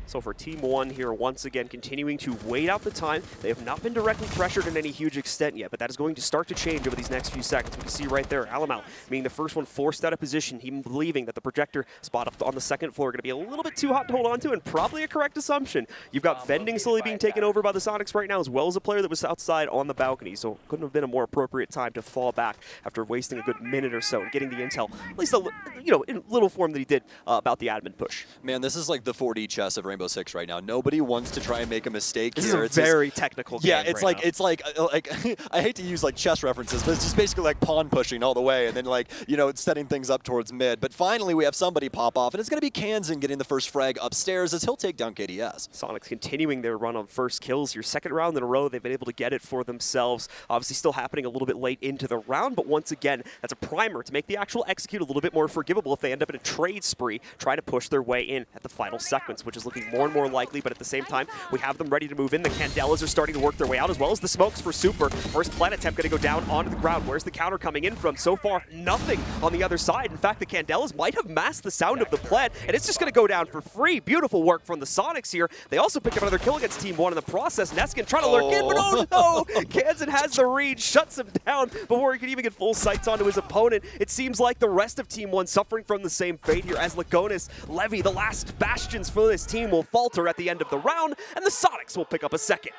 So for Team 1 here, once again, continuing to wait out the time. They have not been directly pressured in any huge extent yet, but that is going to start to change over these next few seconds. We can see right there, Alamau being the first one forced out of position, he believing that the Projector spot up on the second floor going to be a little bit too hot to hold on to, and probably a correct assumption. You've got Vending slowly being taken over by the Sonics right now, as well as a player that was outside on the balcony, so couldn't have been a more appropriate time to fall back after wasting a good minute or so and getting the intel, at least in little form that he did about the admin push. Man, this is like the 4D chess of Rainbow Six right now. Nobody wants to try and make a mistake This here. is a very technical game. Yeah, it's right like now. it's like I hate to use like chess references, but it's just basically like pawn pushing all the way, and then it's setting things up towards mid. But finally, we have somebody pop off, and it's going to be Kansan getting the first frag upstairs as he'll take down KDS. Sonics continuing their run on first kills. Your second round in a row, they've been able to get it for themselves. Obviously still happening a little bit late into the round, but once again, that's a primer to make the actual execute a little bit more forgivable if they end up in a trade spree, trying to push their way in at the final sequence, which is looking more and more likely, but at the same time, we have them ready to move in. The Candelas are starting to work their way out, as well as the smokes for Super. First plant attempt going to go down onto the ground. Where's the counter coming in from? So far, nothing on the other side. In fact, the Candelas might have masked the sound of the plant, and it's just going to go down for free. Beautiful work from the Sonics here. They also pick up another kill against Team 1 in the process. Neskin trying to lurk in, but oh no! Kansan has the read, shuts him down before he can even get full sights onto his opponent. It seems like the rest of Team 1 suffering from the same fate here, as Lagonis, Levy, the last bastions for this team, will falter at the end of the round, and the Sonics will pick up a second.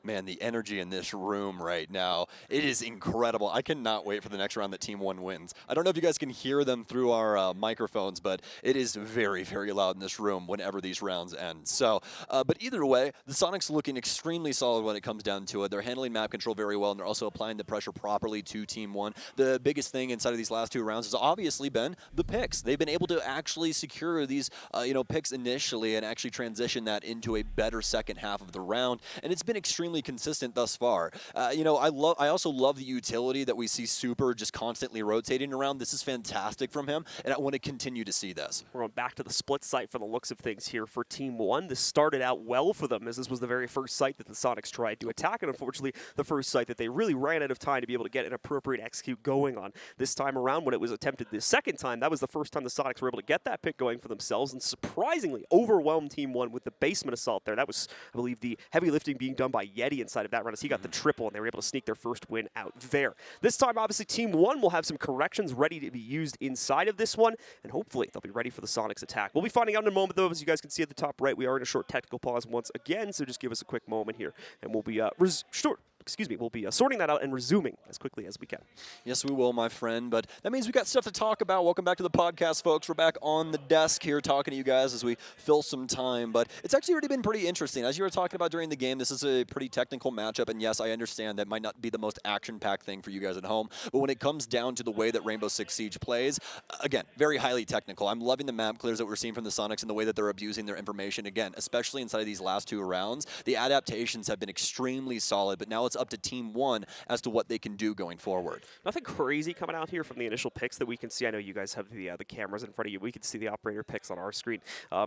Man, the energy in this room right now, it is incredible. I cannot wait for the next round that Team 1 wins. I don't know if you guys can hear them through our microphones, but it is very, very loud in this room whenever these rounds end. So, but either way, the Sonics looking extremely solid when it comes down to it. They're handling map control very well, and they're also applying the pressure properly to Team 1. The biggest thing inside of these last two rounds has obviously been the picks. They've been able to actually secure these, picks initially and actually transition that into a better second half of the round, and it's been extremely consistent thus far. I also love the utility that we see Super just constantly rotating around. This is fantastic from him, and I want to continue to see this. We're going back to the split site for the looks of things here for Team 1. This started out well for them, as this was the very first site that the Sonics tried to attack, and unfortunately the first site that they really ran out of time to be able to get an appropriate execute going on. This time around, when it was attempted the second time, that was the first time the Sonics were able to get that pick going for themselves, and surprisingly overwhelmed Team 1 with the basement assault there. That was, I believe, the heavy lifting being done by Yeti inside of that round, as he got the triple, and they were able to sneak their first win out there. This time, obviously, Team 1 will have some corrections ready to be used inside of this one, and hopefully they'll be ready for the Sonics attack. We'll be finding out in a moment, though. As you guys can see at the top right, we are in a short technical pause once again, so just give us a quick moment here, and we'll be we'll be sorting that out and resuming as quickly as we can. Yes, we will, my friend, but that means we got stuff to talk about. Welcome back to the podcast, folks. We're back on the desk here talking to you guys as we fill some time, but it's actually already been pretty interesting. As you were talking about during the game, this is a pretty technical matchup, and yes, I understand that might not be the most action-packed thing for you guys at home, but when it comes down to the way that Rainbow Six Siege plays, again, very highly technical. I'm loving the map clears that we're seeing from the Sonics and the way that they're abusing their information, again, especially inside of these last two rounds. The adaptations have been extremely solid, but now it's up to Team 1 as to what they can do going forward. Nothing crazy coming out here from the initial picks that we can see. I know you guys have the cameras in front of you. We can see the operator picks on our screen.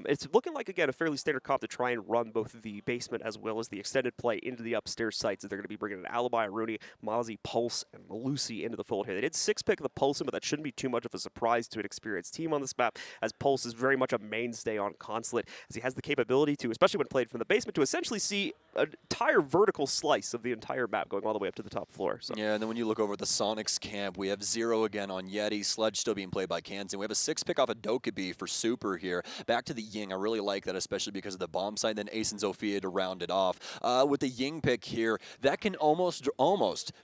It's looking like, again, a fairly standard comp to try and run both the basement as well as the extended play into the upstairs sites. They're going to be bringing an Alibi, Rooney, Mozzie, Pulse, and Malusi into the fold here. They did 6-pick the Pulse, but that shouldn't be too much of a surprise to an experienced team on this map, as Pulse is very much a mainstay on Consulate, as he has the capability to, especially when played from the basement, to essentially see an entire vertical slice of the entire map going all the way up to the top floor. So. Yeah, and then when you look over at the Sonics camp, we have 0 again on Yeti, Sledge still being played by Kansan. We have a 6-pick off of Dokkaebi for Super here. Back to the Ying, I really like that, especially because of the bomb side, then Ace and Zofia to round it off. With the Ying pick here, that can almost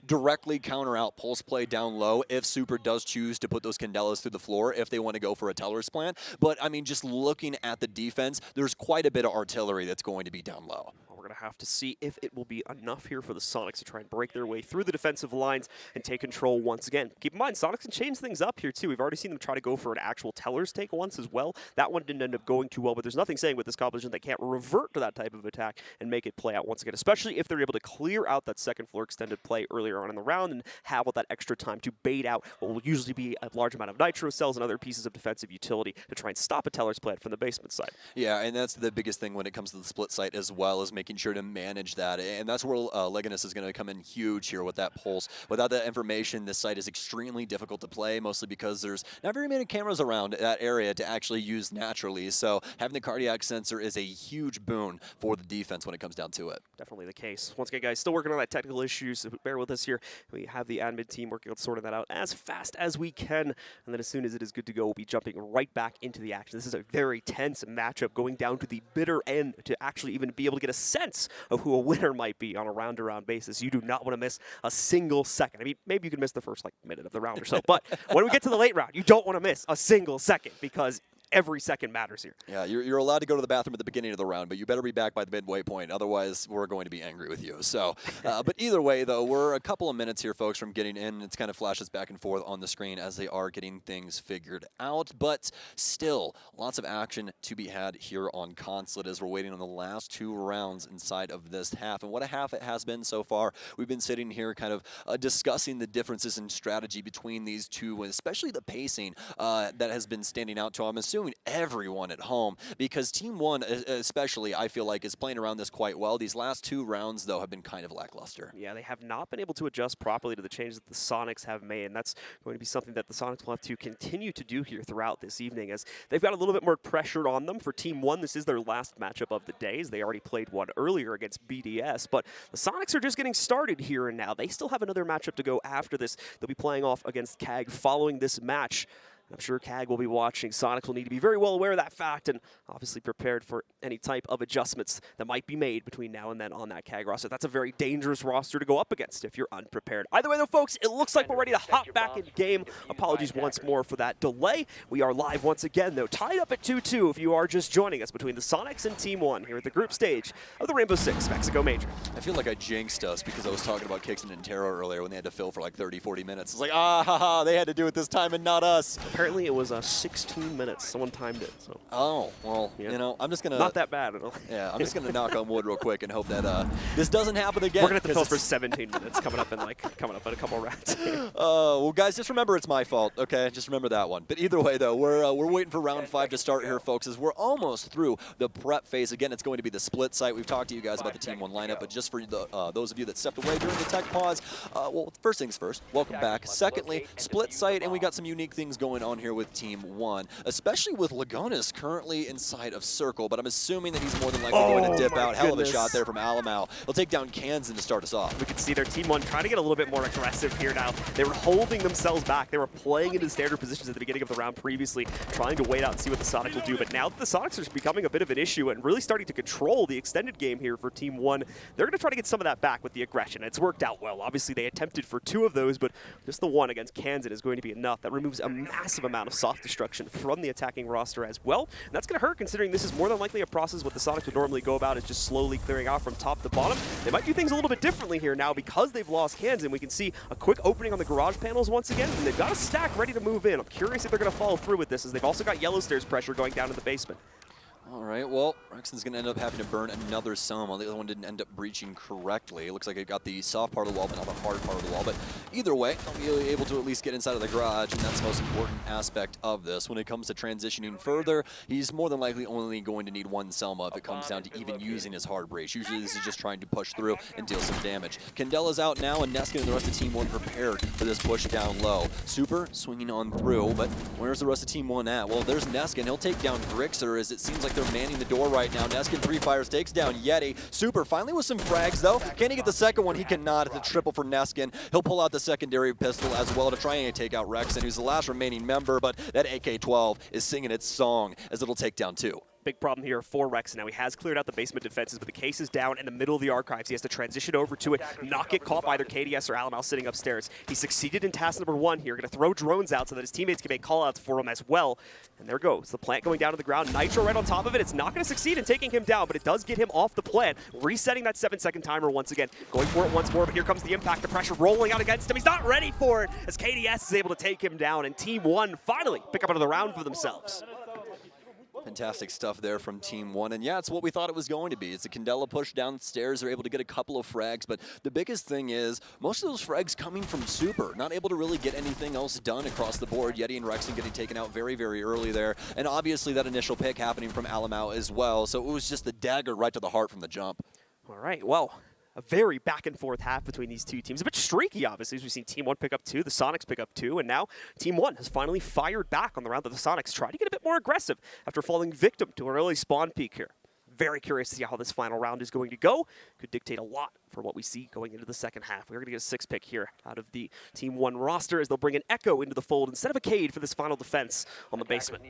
directly counter out Pulse play down low if Super does choose to put those Candelas through the floor if they want to go for a Teller's plant. But, I mean, just looking at the defense, there's quite a bit of artillery that's going to be down low. We're We're going to have to see if it will be enough here for the Sonics to try and break their way through the defensive lines and take control once again. Keep in mind, Sonics can change things up here too. We've already seen them try to go for an actual teller's take once as well. That one didn't end up going too well, but there's nothing saying with this composition they can't revert to that type of attack and make it play out once again, especially if they're able to clear out that second floor extended play earlier on in the round and have all that extra time to bait out what will usually be a large amount of nitro cells and other pieces of defensive utility to try and stop a teller's play from the basement side. Yeah, and that's the biggest thing when it comes to the split site as well, is making sure to manage that. And that's where Leganis is going to come in huge here with that pulse. Without that information, this site is extremely difficult to play, mostly because there's not very many cameras around that area to actually use naturally. So having the cardiac sensor is a huge boon for the defense when it comes down to it. Definitely the case. Once again, guys, still working on that technical issue, so bear with us here. We have the admin team working on sorting that out as fast as we can, and then as soon as it is good to go, we'll be jumping right back into the action. This is a very tense matchup going down to the bitter end to actually even be able to get a sense of who a winner might be on a round-to-round basis. You do not want to miss a single second. I mean, maybe you can miss the first minute of the round or so, but when we get to the late round, you don't want to miss a single second because every second matters here. Yeah, you're allowed to go to the bathroom at the beginning of the round, but you better be back by the midway point. Otherwise, we're going to be angry with you. So, but either way, though, we're a couple of minutes here, folks, from getting in. It's kind of flashes back and forth on the screen as they are getting things figured out. But still, lots of action to be had here on Consulate as we're waiting on the last 2 rounds inside of this half. And what a half it has been so far. We've been sitting here kind of discussing the differences in strategy between these two, and especially the pacing that has been standing out to them. I'm assuming everyone at home, because Team 1 especially, I feel like, is playing around this quite well. These last 2 rounds, though, have been kind of lackluster. Yeah, they have not been able to adjust properly to the changes that the Sonics have made, and that's going to be something that the Sonics will have to continue to do here throughout this evening, as they've got a little bit more pressure on them. For Team 1, this is their last matchup of the day, as they already played one earlier against BDS, but the Sonics are just getting started here and now. They still have another matchup to go after this. They'll be playing off against CAG following this match. I'm sure CAG will be watching. Sonics will need to be very well aware of that fact and obviously prepared for any type of adjustments that might be made between now and then on that CAG roster. That's a very dangerous roster to go up against if you're unprepared. Either way, though, folks, it looks like we're ready to hop back in game. Apologies once more for that delay. We are live once again, though, tied up at 2-2 if you are just joining us between the Sonics and Team 1 here at the group stage of the Rainbow Six Mexico Major. I feel like I jinxed us because I was talking about Kixon and Taro earlier when they had to fill for like 30, 40 minutes. It's like, ah, they had to do it this time and not us. Apparently, it was 16 minutes. Someone timed it. So. Oh, well, yeah. You know, I'm just going to... Not that bad at all. Yeah, I'm just going to knock on wood real quick and hope that this doesn't happen again. We're going to have to fill for 17 minutes coming up in a couple rounds. Well, guys, just remember it's my fault, okay? Just remember that one. But either way, though, we're waiting for round 5 to start here, folks, as we're almost through the prep phase. Again, it's going to be the split site. We've talked to you guys about the Team 1 lineup, but just for those of you that stepped away during the tech pause, well, first things first, welcome back. Secondly, split site, and we got some unique things going on here with Team 1, especially with Lagonis currently inside of Circle, but I'm assuming that he's more than likely going to dip out. Hell of a shot there from Alamau. He'll take down Kansan to start us off. We can see their Team 1 trying to get a little bit more aggressive here now. They were holding themselves back. They were playing into standard positions at the beginning of the round previously, trying to wait out and see what the Sonics will do, but now that the Sonics are becoming a bit of an issue and really starting to control the extended game here for Team 1, they're going to try to get some of that back with the aggression. It's worked out well. Obviously, they attempted for 2 of those, but just the one against Kansan is going to be enough. That removes a massive amount of soft destruction from the attacking roster as well. And that's going to hurt considering this is more than likely a process what the Sonics would normally go about is just slowly clearing out from top to bottom. They might do things a little bit differently here now because they've lost Kansan. We can see a quick opening on the garage panels once again, and they've got a stack ready to move in. I'm curious if they're going to follow through with this, as they've also got Yellow Stairs pressure going down in the basement. All right, well, Rexon's going to end up having to burn another Selma. The other one didn't end up breaching correctly. It looks like it got the soft part of the wall, but not the hard part of the wall. But either way, they'll be able to at least get inside of the garage, and that's the most important aspect of this. When it comes to transitioning further, he's more than likely only going to need 1 Selma if it comes down to even using his hard breach. Usually this is just trying to push through and deal some damage. Candela's out now, and Neskin and the rest of Team 1 prepared for this push down low. Super swinging on through, but where's the rest of Team 1 at? Well, there's Neskin. He'll take down Grixer, as it seems like they're manning the door right now. Neskin 3 fires, takes down Yeti. Super finally with some frags, though. Can he get the second one? He cannot. It's a triple for Neskin. He'll pull out the secondary pistol as well to try and take out Rexon, who's the last remaining member, but that AK-12 is singing its song as it'll take down 2. big problem here for Rex now. He has cleared out the basement defenses, but the case is down in the middle of the archives. He has to transition over to it, not get caught by either KDS or Alamal sitting upstairs. He succeeded in task number 1 here. Going to throw drones out so that his teammates can make callouts for him as well. And there goes the plant going down to the ground. Nitro right on top of it. It's not going to succeed in taking him down, but it does get him off the plant, resetting that 7-second timer once again. Going for it once more, but here comes the impact. The pressure rolling out against him. He's not ready for it as KDS is able to take him down, and Team 1 finally pick up another round for themselves. Fantastic stuff there from Team 1, and yeah, it's what we thought it was going to be. It's a Candela push downstairs. They're able to get a couple of frags, but the biggest thing is most of those frags coming from Super. Not able to really get anything else done across the board. Yeti and Rexon getting taken out very, very early there, and obviously that initial pick happening from Alamau as well, so it was just the dagger right to the heart from the jump. All right, well, a very back and forth half between these two teams. A bit streaky, obviously, as we've seen Team 1 pick up 2, the Soniqs pick up 2, and now Team 1 has finally fired back on the round that the Soniqs tried to get a bit more aggressive after falling victim to an early spawn peak here. Very curious to see how this final round is going to go. Could dictate a lot for what we see going into the second half. We're going to get a 6 pick here out of the Team 1 roster as they'll bring an Echo into the fold instead of a Cade for this final defense on the basement.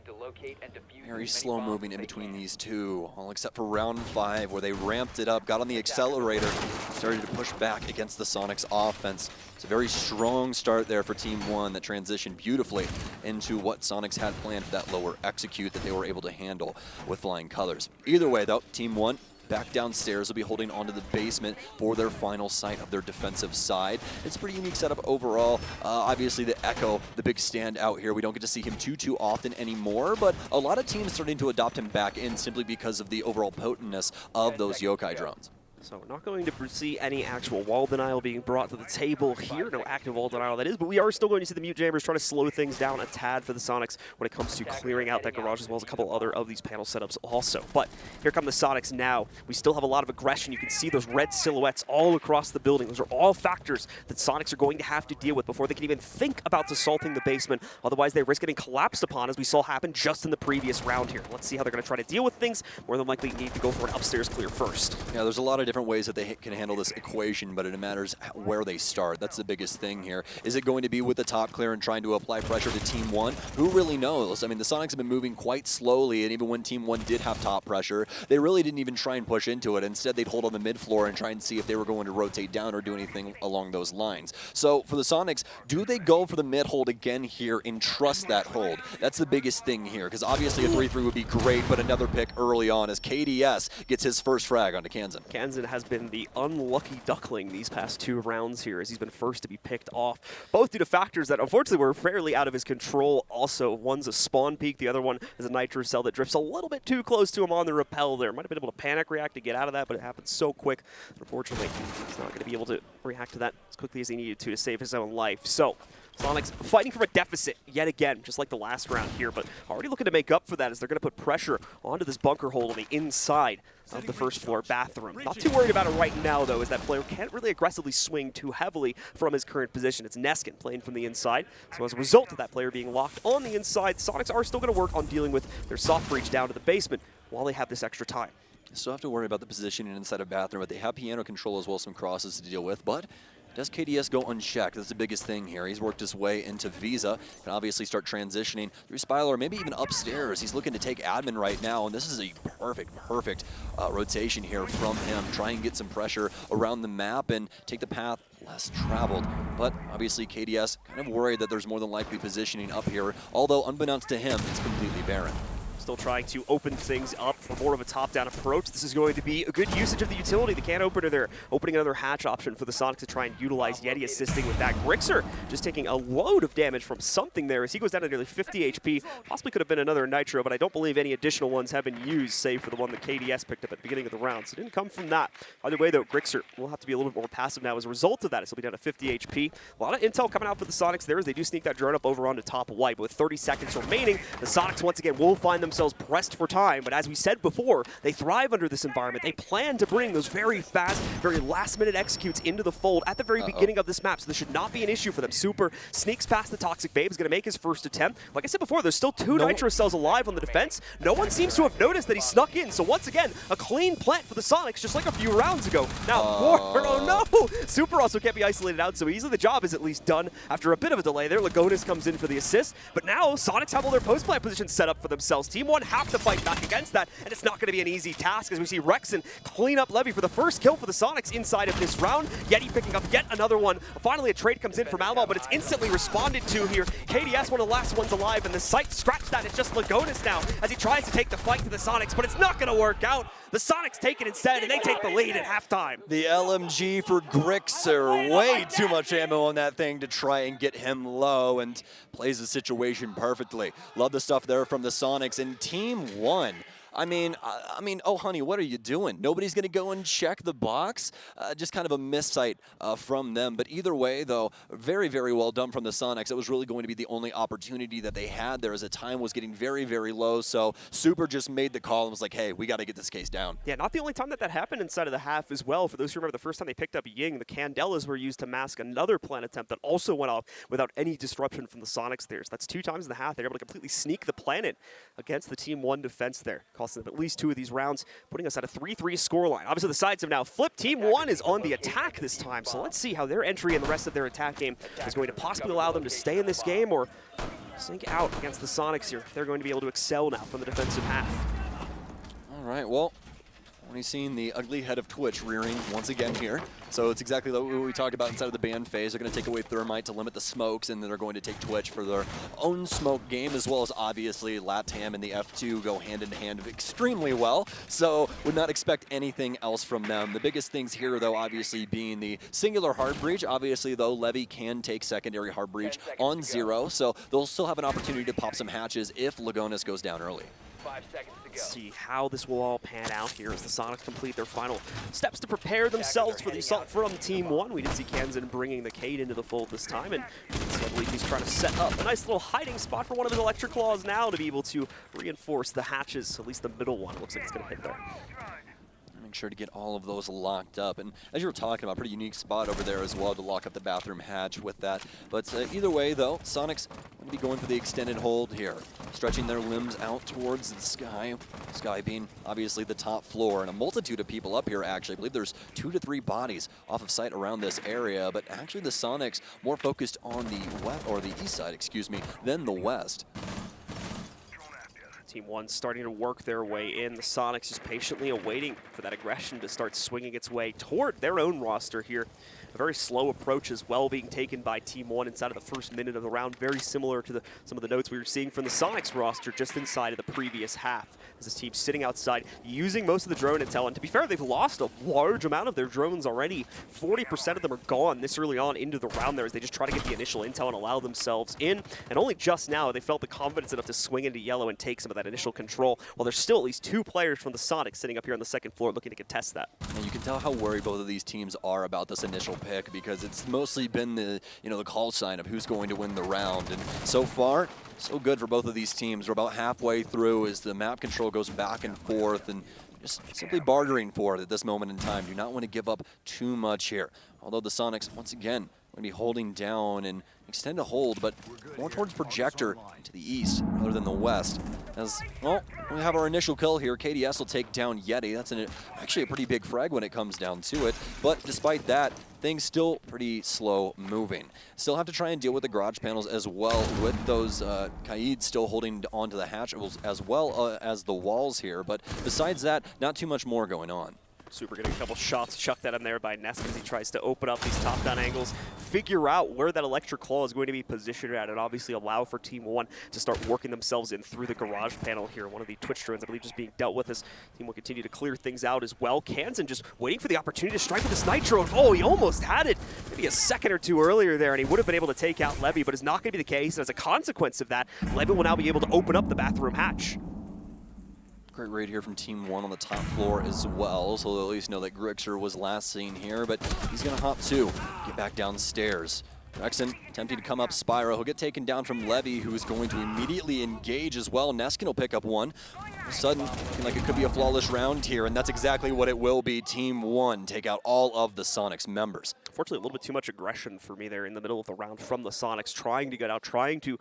Very slow moving in between these two, all except for round 5 where they ramped it up, got on the accelerator, started to push back against the Soniqs offense. It's a very strong start there for Team 1 that transitioned beautifully into what Soniqs had planned for that lower execute that they were able to handle with flying colors. Either way though, Team 1 back downstairs will be holding onto the basement for their final sight of their defensive side. It's a pretty unique setup overall. Obviously the Echo, the big standout here. We don't get to see him too often anymore, but a lot of teams starting to adopt him back in simply because of the overall potentness of those yokai drones. So we're not going to see any actual wall denial being brought to the table here. No active wall denial, that is. But we are still going to see the Mute Jammers trying to slow things down a tad for the Soniqs when it comes to clearing out that garage, as well as a couple other of these panel setups also. But here come the Soniqs now. We still have a lot of aggression. You can see those red silhouettes all across the building. Those are all factors that Soniqs are going to have to deal with before they can even think about assaulting the basement. Otherwise, they risk getting collapsed upon, as we saw happen just in the previous round here. Let's see how they're going to try to deal with things. More than likely need to go for an upstairs clear first. Yeah, there's a lot of different ways that they can handle this equation, but it matters where they start. That's the biggest thing here. Is it going to be with the top clear and trying to apply pressure to Team 1? Who really knows? I mean, the Soniqs have been moving quite slowly, and even when Team 1 did have top pressure, they really didn't even try and push into it. Instead, they'd hold on the mid floor and try and see if they were going to rotate down or do anything along those lines. So for the Soniqs, do they go for the mid hold again here and trust that hold? That's the biggest thing here, because obviously a 3-3 would be great, but another pick early on as KDS gets his first frag onto Kansan. Kansan has been the unlucky duckling these past 2 rounds here, as he's been first to be picked off, both due to factors that unfortunately were fairly out of his control. Also, one's a spawn peak, the other one is a nitro cell that drifts a little bit too close to him on the rappel there. Might have been able to panic react to get out of that, but it happened so quick. Unfortunately, he's not going to be able to react to that as quickly as he needed to save his own life. So Soniqs fighting from a deficit yet again, just like the last round here, but already looking to make up for that as they're going to put pressure onto this bunker hole on the inside of the first floor bathroom. Not too worried about it right now, though, as that player can't really aggressively swing too heavily from his current position. It's Neskin playing from the inside. So as a result of that player being locked on the inside, Soniqs are still going to work on dealing with their soft breach down to the basement while they have this extra time. Still have to worry about the positioning inside a bathroom, but they have piano control as well as some crosses to deal with. But does KDS go unchecked? That's the biggest thing here. He's worked his way into Visa, can obviously start transitioning through Spyler, maybe even upstairs. He's looking to take admin right now, and this is a perfect rotation here from him. Try and get some pressure around the map and take the path less traveled. But obviously KDS kind of worried that there's more than likely positioning up here, although unbeknownst to him, it's completely barren. Still trying to open things up for more of a top-down approach. This is going to be a good usage of the utility. The can opener there, opening another hatch option for the Soniqs to try and utilize. Yeti assisting with that. Grixer just taking a load of damage from something there as he goes down to nearly 50 HP. Possibly could have been another Nitro, but I don't believe any additional ones have been used, save for the one that KDS picked up at the beginning of the round. So it didn't come from that. Either way, though, Grixer will have to be a little bit more passive now as a result of that. He'll be down to 50 HP. A lot of intel coming out for the Soniqs there as they do sneak that drone up over onto top white. But with 30 seconds remaining, the Soniqs once again will find themselves pressed for time, but as we said before, they thrive under this environment. They plan to bring those very fast, very last-minute executes into the fold at the very beginning of this map, so this should not be an issue for them. Super sneaks past the Toxic Babe, is going to make his first attempt. Like I said before, there's still 2 Nitro cells alive on the defense. No one seems to have noticed that he snuck in, so once again, a clean plant for the Soniqs, just like a few rounds ago. Now, oh no! Super also can't be isolated out so easily. The job is at least done after a bit of a delay there. Lagonis comes in for the assist, but now Soniqs have all their post-plant positions set up for themselves. Team One have to fight back against that, and it's not going to be an easy task as we see Rexen clean up Levy for the first kill for the Sonics inside of this round. Yeti picking up yet another one. Finally, a trade comes in from Almal, but it's instantly responded to here. KDS, one of the last ones alive, and the site scratched that. It's just Lagonis now as he tries to take the fight to the Sonics, but it's not going to work out. The Sonics take it instead, and they take the lead at halftime. The LMG for Grixer, way too much ammo on that thing to try and get him low, and plays the situation perfectly. Love the stuff there from the Sonics, and Team One. I mean, oh honey, what are you doing? Nobody's gonna go and check the box. Just kind of a missight from them. But either way, though, very, very well done from the Sonics. It was really going to be the only opportunity that they had there, as the time was getting very, very low. So Super just made the call and was like, hey, we got to get this case down. Yeah, not the only time that happened inside of the half as well. For those who remember the first time they picked up Ying, the Candelas were used to mask another plant attempt that also went off without any disruption from the Sonics there. So that's 2 times in the half. They're able to completely sneak the planet against the Team One defense there. Costing them at least 2 of these rounds, putting us at a 3-3 scoreline. Obviously, the sides have now flipped. Team One is on the attack this time, so let's see how their entry and the rest of their attack game is going to possibly allow them to stay in this game or sink out against the Sonics here. They're going to be able to excel now from the defensive half. All right, well, only seen the ugly head of Twitch rearing once again here. So it's exactly what we talked about inside of the ban phase. They're going to take away Thermite to limit the smokes, and then they're going to take Twitch for their own smoke game, as well as obviously Latam and the F2 go hand in hand extremely well. So would not expect anything else from them. The biggest things here, though, obviously being the singular hard breach. Obviously, though, Levy can take secondary hard breach on 0, so they'll still have an opportunity to pop some hatches if Lagonis goes down early. 5 seconds to go. Let's see how this will all pan out here as the Sonics complete their final steps to prepare themselves for the assault from Team One. We did see Kansan bringing the Cade into the fold this time, and I believe he's trying to set up a nice little hiding spot for one of his electric claws now to be able to reinforce the hatches, at least the middle one. Looks like it's going to hit there. Make sure to get all of those locked up. And as you were talking about, pretty unique spot over there as well to lock up the bathroom hatch with that. But either way, though, Sonics going to be going for the extended hold here, stretching their limbs out towards the sky. Sky being obviously the top floor, and a multitude of people up here, actually. I believe there's 2 to 3 bodies off of sight around this area, but actually the Sonics more focused on the west, or the east side, excuse me, than the west. Team One starting to work their way in. The Sonics just patiently awaiting for that aggression to start swinging its way toward their own roster here. A very slow approach as well being taken by Team One inside of the first minute of the round, very similar to some of the notes we were seeing from the Sonics roster just inside of the previous half. As this team sitting outside, using most of the drone intel, and to be fair, they've lost a large amount of their drones already. 40% of them are gone this early on into the round there as they just try to get the initial intel and allow themselves in. And only just now they felt the confidence enough to swing into yellow and take some of that initial control, while there's still at least 2 players from the Sonics sitting up here on the second floor looking to contest that. And you can tell how worried both of these teams are about this initial pick, because it's mostly been the the call sign of who's going to win the round. And so far, so good for both of these teams. We're about halfway through as the map control goes back and forth, and just simply bartering for it at this moment in time. Do not want to give up too much here. Although the Sonics, once again, going to be holding down and extend a hold, but more towards Projector to the east rather than the west. As, well, we have our initial kill here. KDS will take down Yeti. That's actually a pretty big frag when it comes down to it. But despite that, things still pretty slow moving. Still have to try and deal with the garage panels as well, with those Kaid still holding onto the hatch as well as the walls here. But besides that, not too much more going on. Super getting a couple shots chucked at him there by Nesk as he tries to open up these top-down angles, figure out where that electric claw is going to be positioned at, and obviously allow for Team One to start working themselves in through the garage panel here. One of the Twitch drones, I believe, just being dealt with. This team will continue to clear things out as well. Kansan just waiting for the opportunity to strike with this Nitro. Oh, he almost had it maybe a second or 2 earlier there, and he would have been able to take out Levy, but it's not going to be the case. And as a consequence of that, Levy will now be able to open up the bathroom hatch. Great raid here from Team One on the top floor as well, so they'll at least know that Grixer was last seen here, but he's going to hop 2, get back downstairs. Rexen attempting to come up Spyro. He'll get taken down from Levy, who is going to immediately engage as well. Neskin will pick up 1. of a sudden, looking like it could be a flawless round here, and that's exactly what it will be. Team One take out all of the Soniqs members. Fortunately, a little bit too much aggression for me there in the middle of the round from the Soniqs, trying to get out, trying to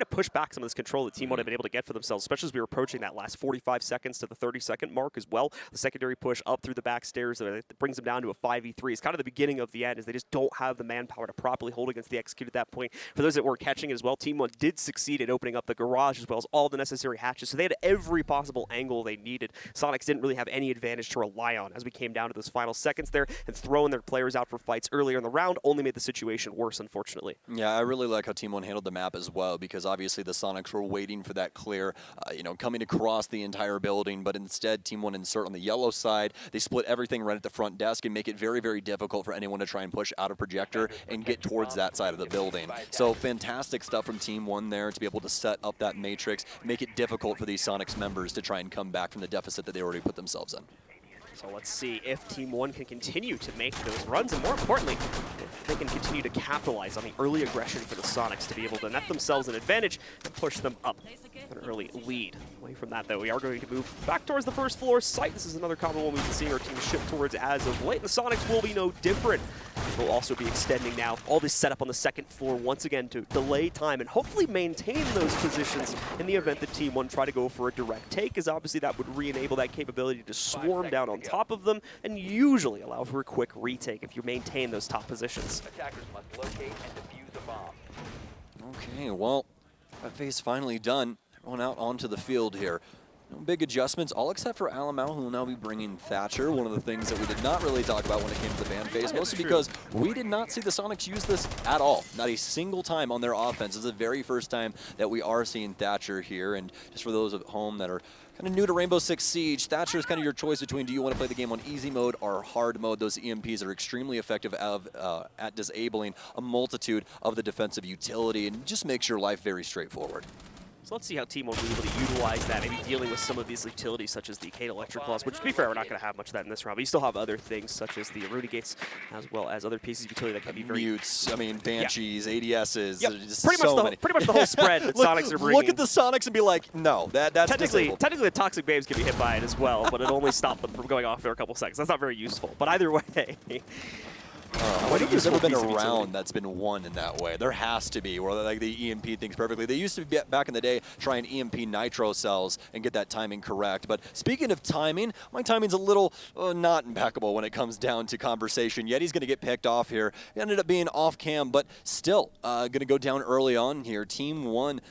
push back some of this control that Team One had been able to get for themselves, especially as we were approaching that last 45 seconds to the 30-second mark as well. The secondary push up through the back stairs brings them down to a 5v3. It's kind of the beginning of the end, as they just don't have the manpower to properly hold against the execute at that point. For those that were catching it as well, Team One did succeed at opening up the garage as well as all the necessary hatches, so they had every possible angle they needed. Soniqs didn't really have any advantage to rely on as we came down to those final seconds there, and throwing their players out for fights earlier in the round only made the situation worse, unfortunately. Yeah, I really like how Team One handled the map as well, because obviously the Soniqs were waiting for that clear, coming across the entire building, but instead Team One insert on the yellow side. They split everything right at the front desk and make it very, very difficult for anyone to try and push out of projector and get towards that side of the building. So fantastic stuff from Team One there to be able to set up that matrix, make it difficult for these Soniqs members to try and come back from the deficit that they already put themselves in. So let's see if Team One can continue to make those runs, and more importantly, if they can continue to capitalize on the early aggression for the Soniqs to be able to net themselves an advantage and push them up an early lead. Away from that, though, we are going to move back towards the first floor site. This is another common one we've been seeing our team shift towards as of late. The Soniqs will be no different. We'll also be extending now all this setup on the second floor once again to delay time and hopefully maintain those positions in the event that Team One try to go for a direct take, as obviously that would re-enable that capability to swarm down on top of them and usually allow for a quick retake if you maintain those top positions. Attackers must locate and defuse the bomb. Okay, well, that phase finally done. Everyone out onto the field here. No big adjustments, all except for Alamau, who will now be bringing Thatcher. One of the things that we did not really talk about when it came to the ban phase, mostly because we did not see the Soniqs use this at all. Not a single time on their offense. This is the very first time that we are seeing Thatcher here. And just for those at home that are kind of new to Rainbow Six Siege, Thatcher is kind of your choice between, do you want to play the game on easy mode or hard mode? Those EMPs are extremely effective at disabling a multitude of the defensive utility and just makes your life very straightforward. So let's see how Team One will be able to utilize that, maybe dealing with some of these utilities such as the Kate Electric Claws, which to be fair, we're not going to have much of that in this round, but you still have other things such as the Aruni Gates, as well as other pieces of utility that can be very... Mutes, I mean, Banshees, ADSs, Yep. just Pretty much the whole spread that Soniqs are bringing. Look at the Soniqs and be like, no, that's Technically, the Toxic Babes can be hit by it as well, but it only stopped them from going off for a couple seconds. That's not very useful, but either way... I wonder if there's ever been a round that's been won in that way. There has to be, where like the EMP thinks perfectly. They used to be back in the day try and EMP nitro cells and get that timing correct. But speaking of timing, my timing's a little not impeccable when it comes down to conversation. Yeti's going to get picked off here. He ended up being off cam, but still going to go down early on here. Team One.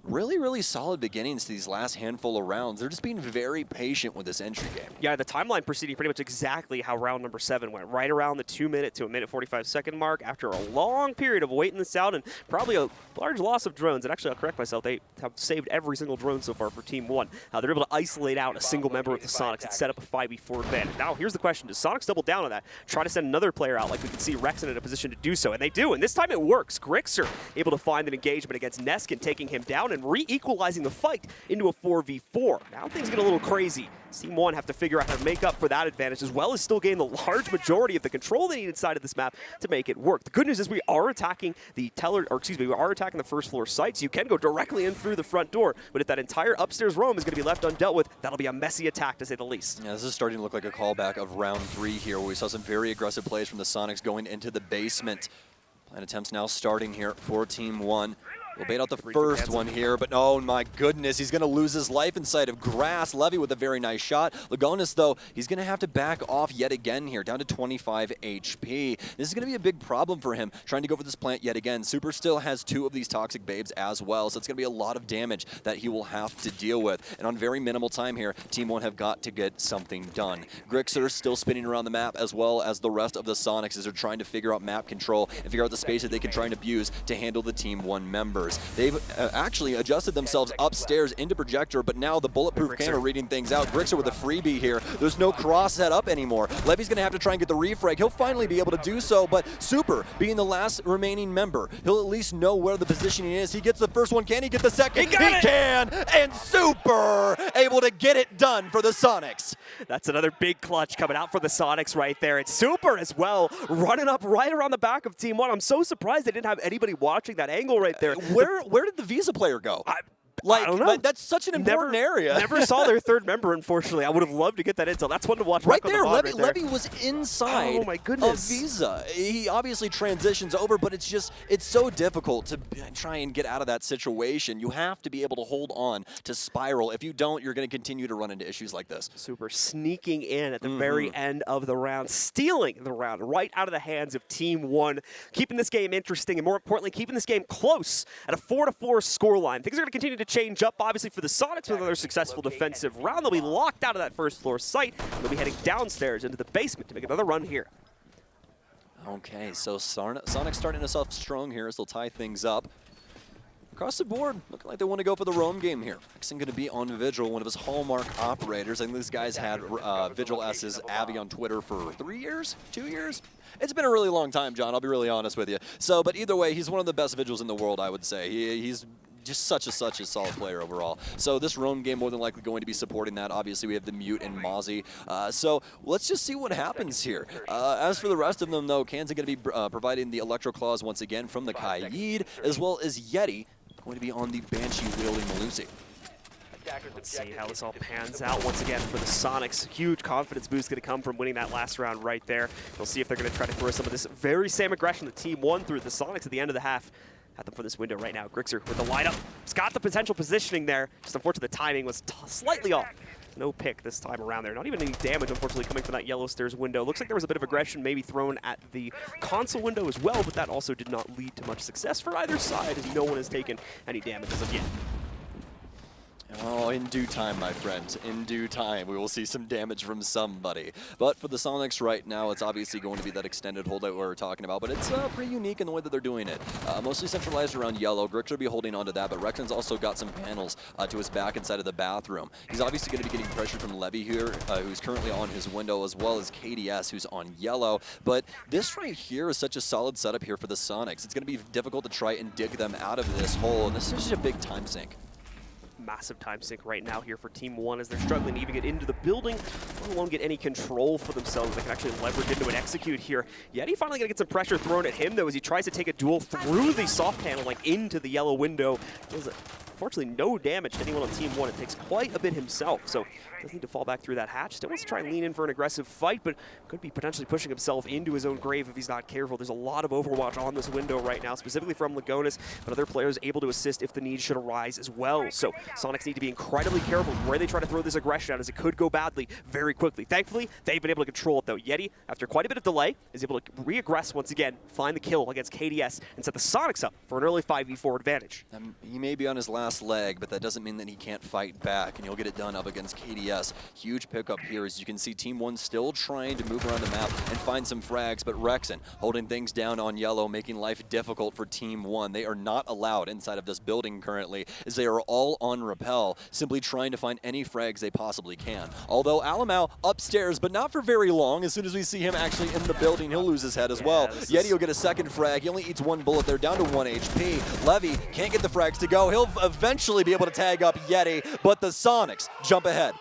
Really, really solid beginnings to these last handful of rounds. They're just being very patient with this entry game. Yeah, the timeline proceeding pretty much exactly how round number 7 went. Right around the 2-minute to a minute 45-second mark after a long period of waiting this out and probably a large loss of drones. And actually, I'll correct myself, they have saved every single drone so far for Team One. They're able to isolate out a single member of the Soniqs and set up a 5v4 advantage. Now, here's the question. Does Soniqs double down on that? Try to send another player out like we can see Rexon in a position to do so, and they do. And this time it works. Grixer able to find an engagement against Neskin, taking him down and re-equalizing the fight into a 4v4. Now things get a little crazy. Team One have to figure out how to make up for that advantage, as well as still gain the large majority of the control they need inside of this map to make it work. The good news is we are attacking the we are attacking the first floor site, so you can go directly in through the front door. But if that entire upstairs roam is going to be left undealt with, that'll be a messy attack to say the least. Yeah, this is starting to look like a callback of round 3 here, where we saw some very aggressive plays from the Soniqs going into the basement. Plan attempts now starting here for Team One. We'll bait out the first one here, but oh my goodness, he's going to lose his life inside of grass. Levy with a very nice shot. Lagonis, though, he's going to have to back off yet again here, down to 25 HP. This is going to be a big problem for him, trying to go for this plant yet again. Super still has 2 of these Toxic Babes as well, so it's going to be a lot of damage that he will have to deal with. And on very minimal time here, Team One have got to get something done. Grixer still spinning around the map, as well as the rest of the Soniqs, as they're trying to figure out map control and figure out the space that they can try and abuse to handle the Team One members. They've actually adjusted themselves upstairs into projector, but now the bulletproof camera reading things out. Grixer with a freebie here. There's no cross set up anymore. Levy's going to have to try and get the refrag. He'll finally be able to do so, but Super, being the last remaining member, he'll at least know where the positioning is. He gets the first one. Can he get the second? He can! And Super able to get it done for the Soniqs. That's another big clutch coming out for the Soniqs right there. It's Super as well, running up right around the back of Team One. I'm so surprised they didn't have anybody watching that angle right there. Where did the Visa player go? Like, I don't know. but that's such an important area. Never saw their third member, unfortunately. I would have loved to get that intel. That's one to watch. Right back on there, the VOD Levy, right there. Levy was inside Oh my goodness. of Visa. He obviously transitions over, but it's so difficult to try and get out of that situation. You have to be able to hold on to Spiral. If you don't, you're going to continue to run into issues like this. Super sneaking in at the very end of the round, stealing the round right out of the hands of Team 1, keeping this game interesting, and more importantly, keeping this game close at a 4-4 scoreline. Things are going to continue to change up, obviously, for the Sonics with another successful defensive round. They'll be locked out of that first floor site. They'll be heading downstairs into the basement to make another run here. Okay, so Sonic starting us off strong here as they'll tie things up. Across the board, looking like they want to go for the roam game here. Rexon going to be on Vigil, one of his hallmark operators. I think this guy's had Vigil S's Abby on Twitter for 3 years, 2 years. It's been a really long time, John. I'll be really honest with you. So, but either way, he's one of the best Vigils in the world, I would say. He's just such a solid player overall. So this roam game more than likely going to be supporting that. Obviously, we have the Mute and Mozzie. So let's just see what happens here. As for the rest of them, though, Kan's going to be providing the Electro Claws once again from the Kaid, as well as Yeti going to be on the Banshee-wielding Malusi. Let's see how this all pans out once again for the Sonics. Huge confidence boost going to come from winning that last round right there. We'll see if they're going to try to throw some of this very same aggression that Team 1 threw at the Sonics at the end of the half. At them for this window right now. Grixer with the lineup. He's got the potential positioning there. Just unfortunately the timing was slightly off. No pick this time around there. Not even any damage, unfortunately, coming from that yellow stairs window. Looks like there was a bit of aggression maybe thrown at the console window as well, but that also did not lead to much success for either side, as no one has taken any damage as of yet. Oh, in due time, my friend. In due time, we will see some damage from somebody. But for the Sonics right now, it's obviously going to be that extended holdout we were talking about, but it's pretty unique in the way that they're doing it. Mostly centralized around yellow. Grixer will be holding onto that, but Rexon's also got some panels to his back inside of the bathroom. He's obviously going to be getting pressure from Levy here, who's currently on his window, as well as KDS, who's on yellow. But this right here is such a solid setup here for the Sonics. It's going to be difficult to try and dig them out of this hole, and this is just a big time sink. Massive time sink right now here for Team 1 as they're struggling to even get into the building, let alone get any control for themselves. They can actually leverage into and execute here. Yeti finally going to get some pressure thrown at him, though, as he tries to take a duel through the soft panel, like into the yellow window. Does unfortunately no damage to anyone on Team 1. It takes quite a bit himself, so does need to fall back through that hatch. Still wants to try and lean in for an aggressive fight, but could be potentially pushing himself into his own grave if he's not careful. There's a lot of Overwatch on this window right now, specifically from Lagonis, but other players able to assist if the need should arise as well. So Sonics need to be incredibly careful where they try to throw this aggression out, as it could go badly very quickly. Thankfully, they've been able to control it, though. Yeti, after quite a bit of delay, is able to re-aggress once again, find the kill against KDS, and set the Sonics up for an early 5v4 advantage. He may be on his last leg, but that doesn't mean that he can't fight back, and he'll get it done up against KDS. Huge pickup here, as you can see Team 1 still trying to move around the map and find some frags, but Rexon holding things down on yellow, making life difficult for Team 1. They are not allowed inside of this building currently, as they are all on rappel, simply trying to find any frags they possibly can. Although Alamau upstairs, but not for very long. As soon as we see him actually in the building, he'll lose his head as well. Yeti will get a second frag. He only eats 1 bullet. They're down to 1 HP. Levy can't get the frags to go. He'll eventually be able to tag up Yeti, but the Sonics jump ahead.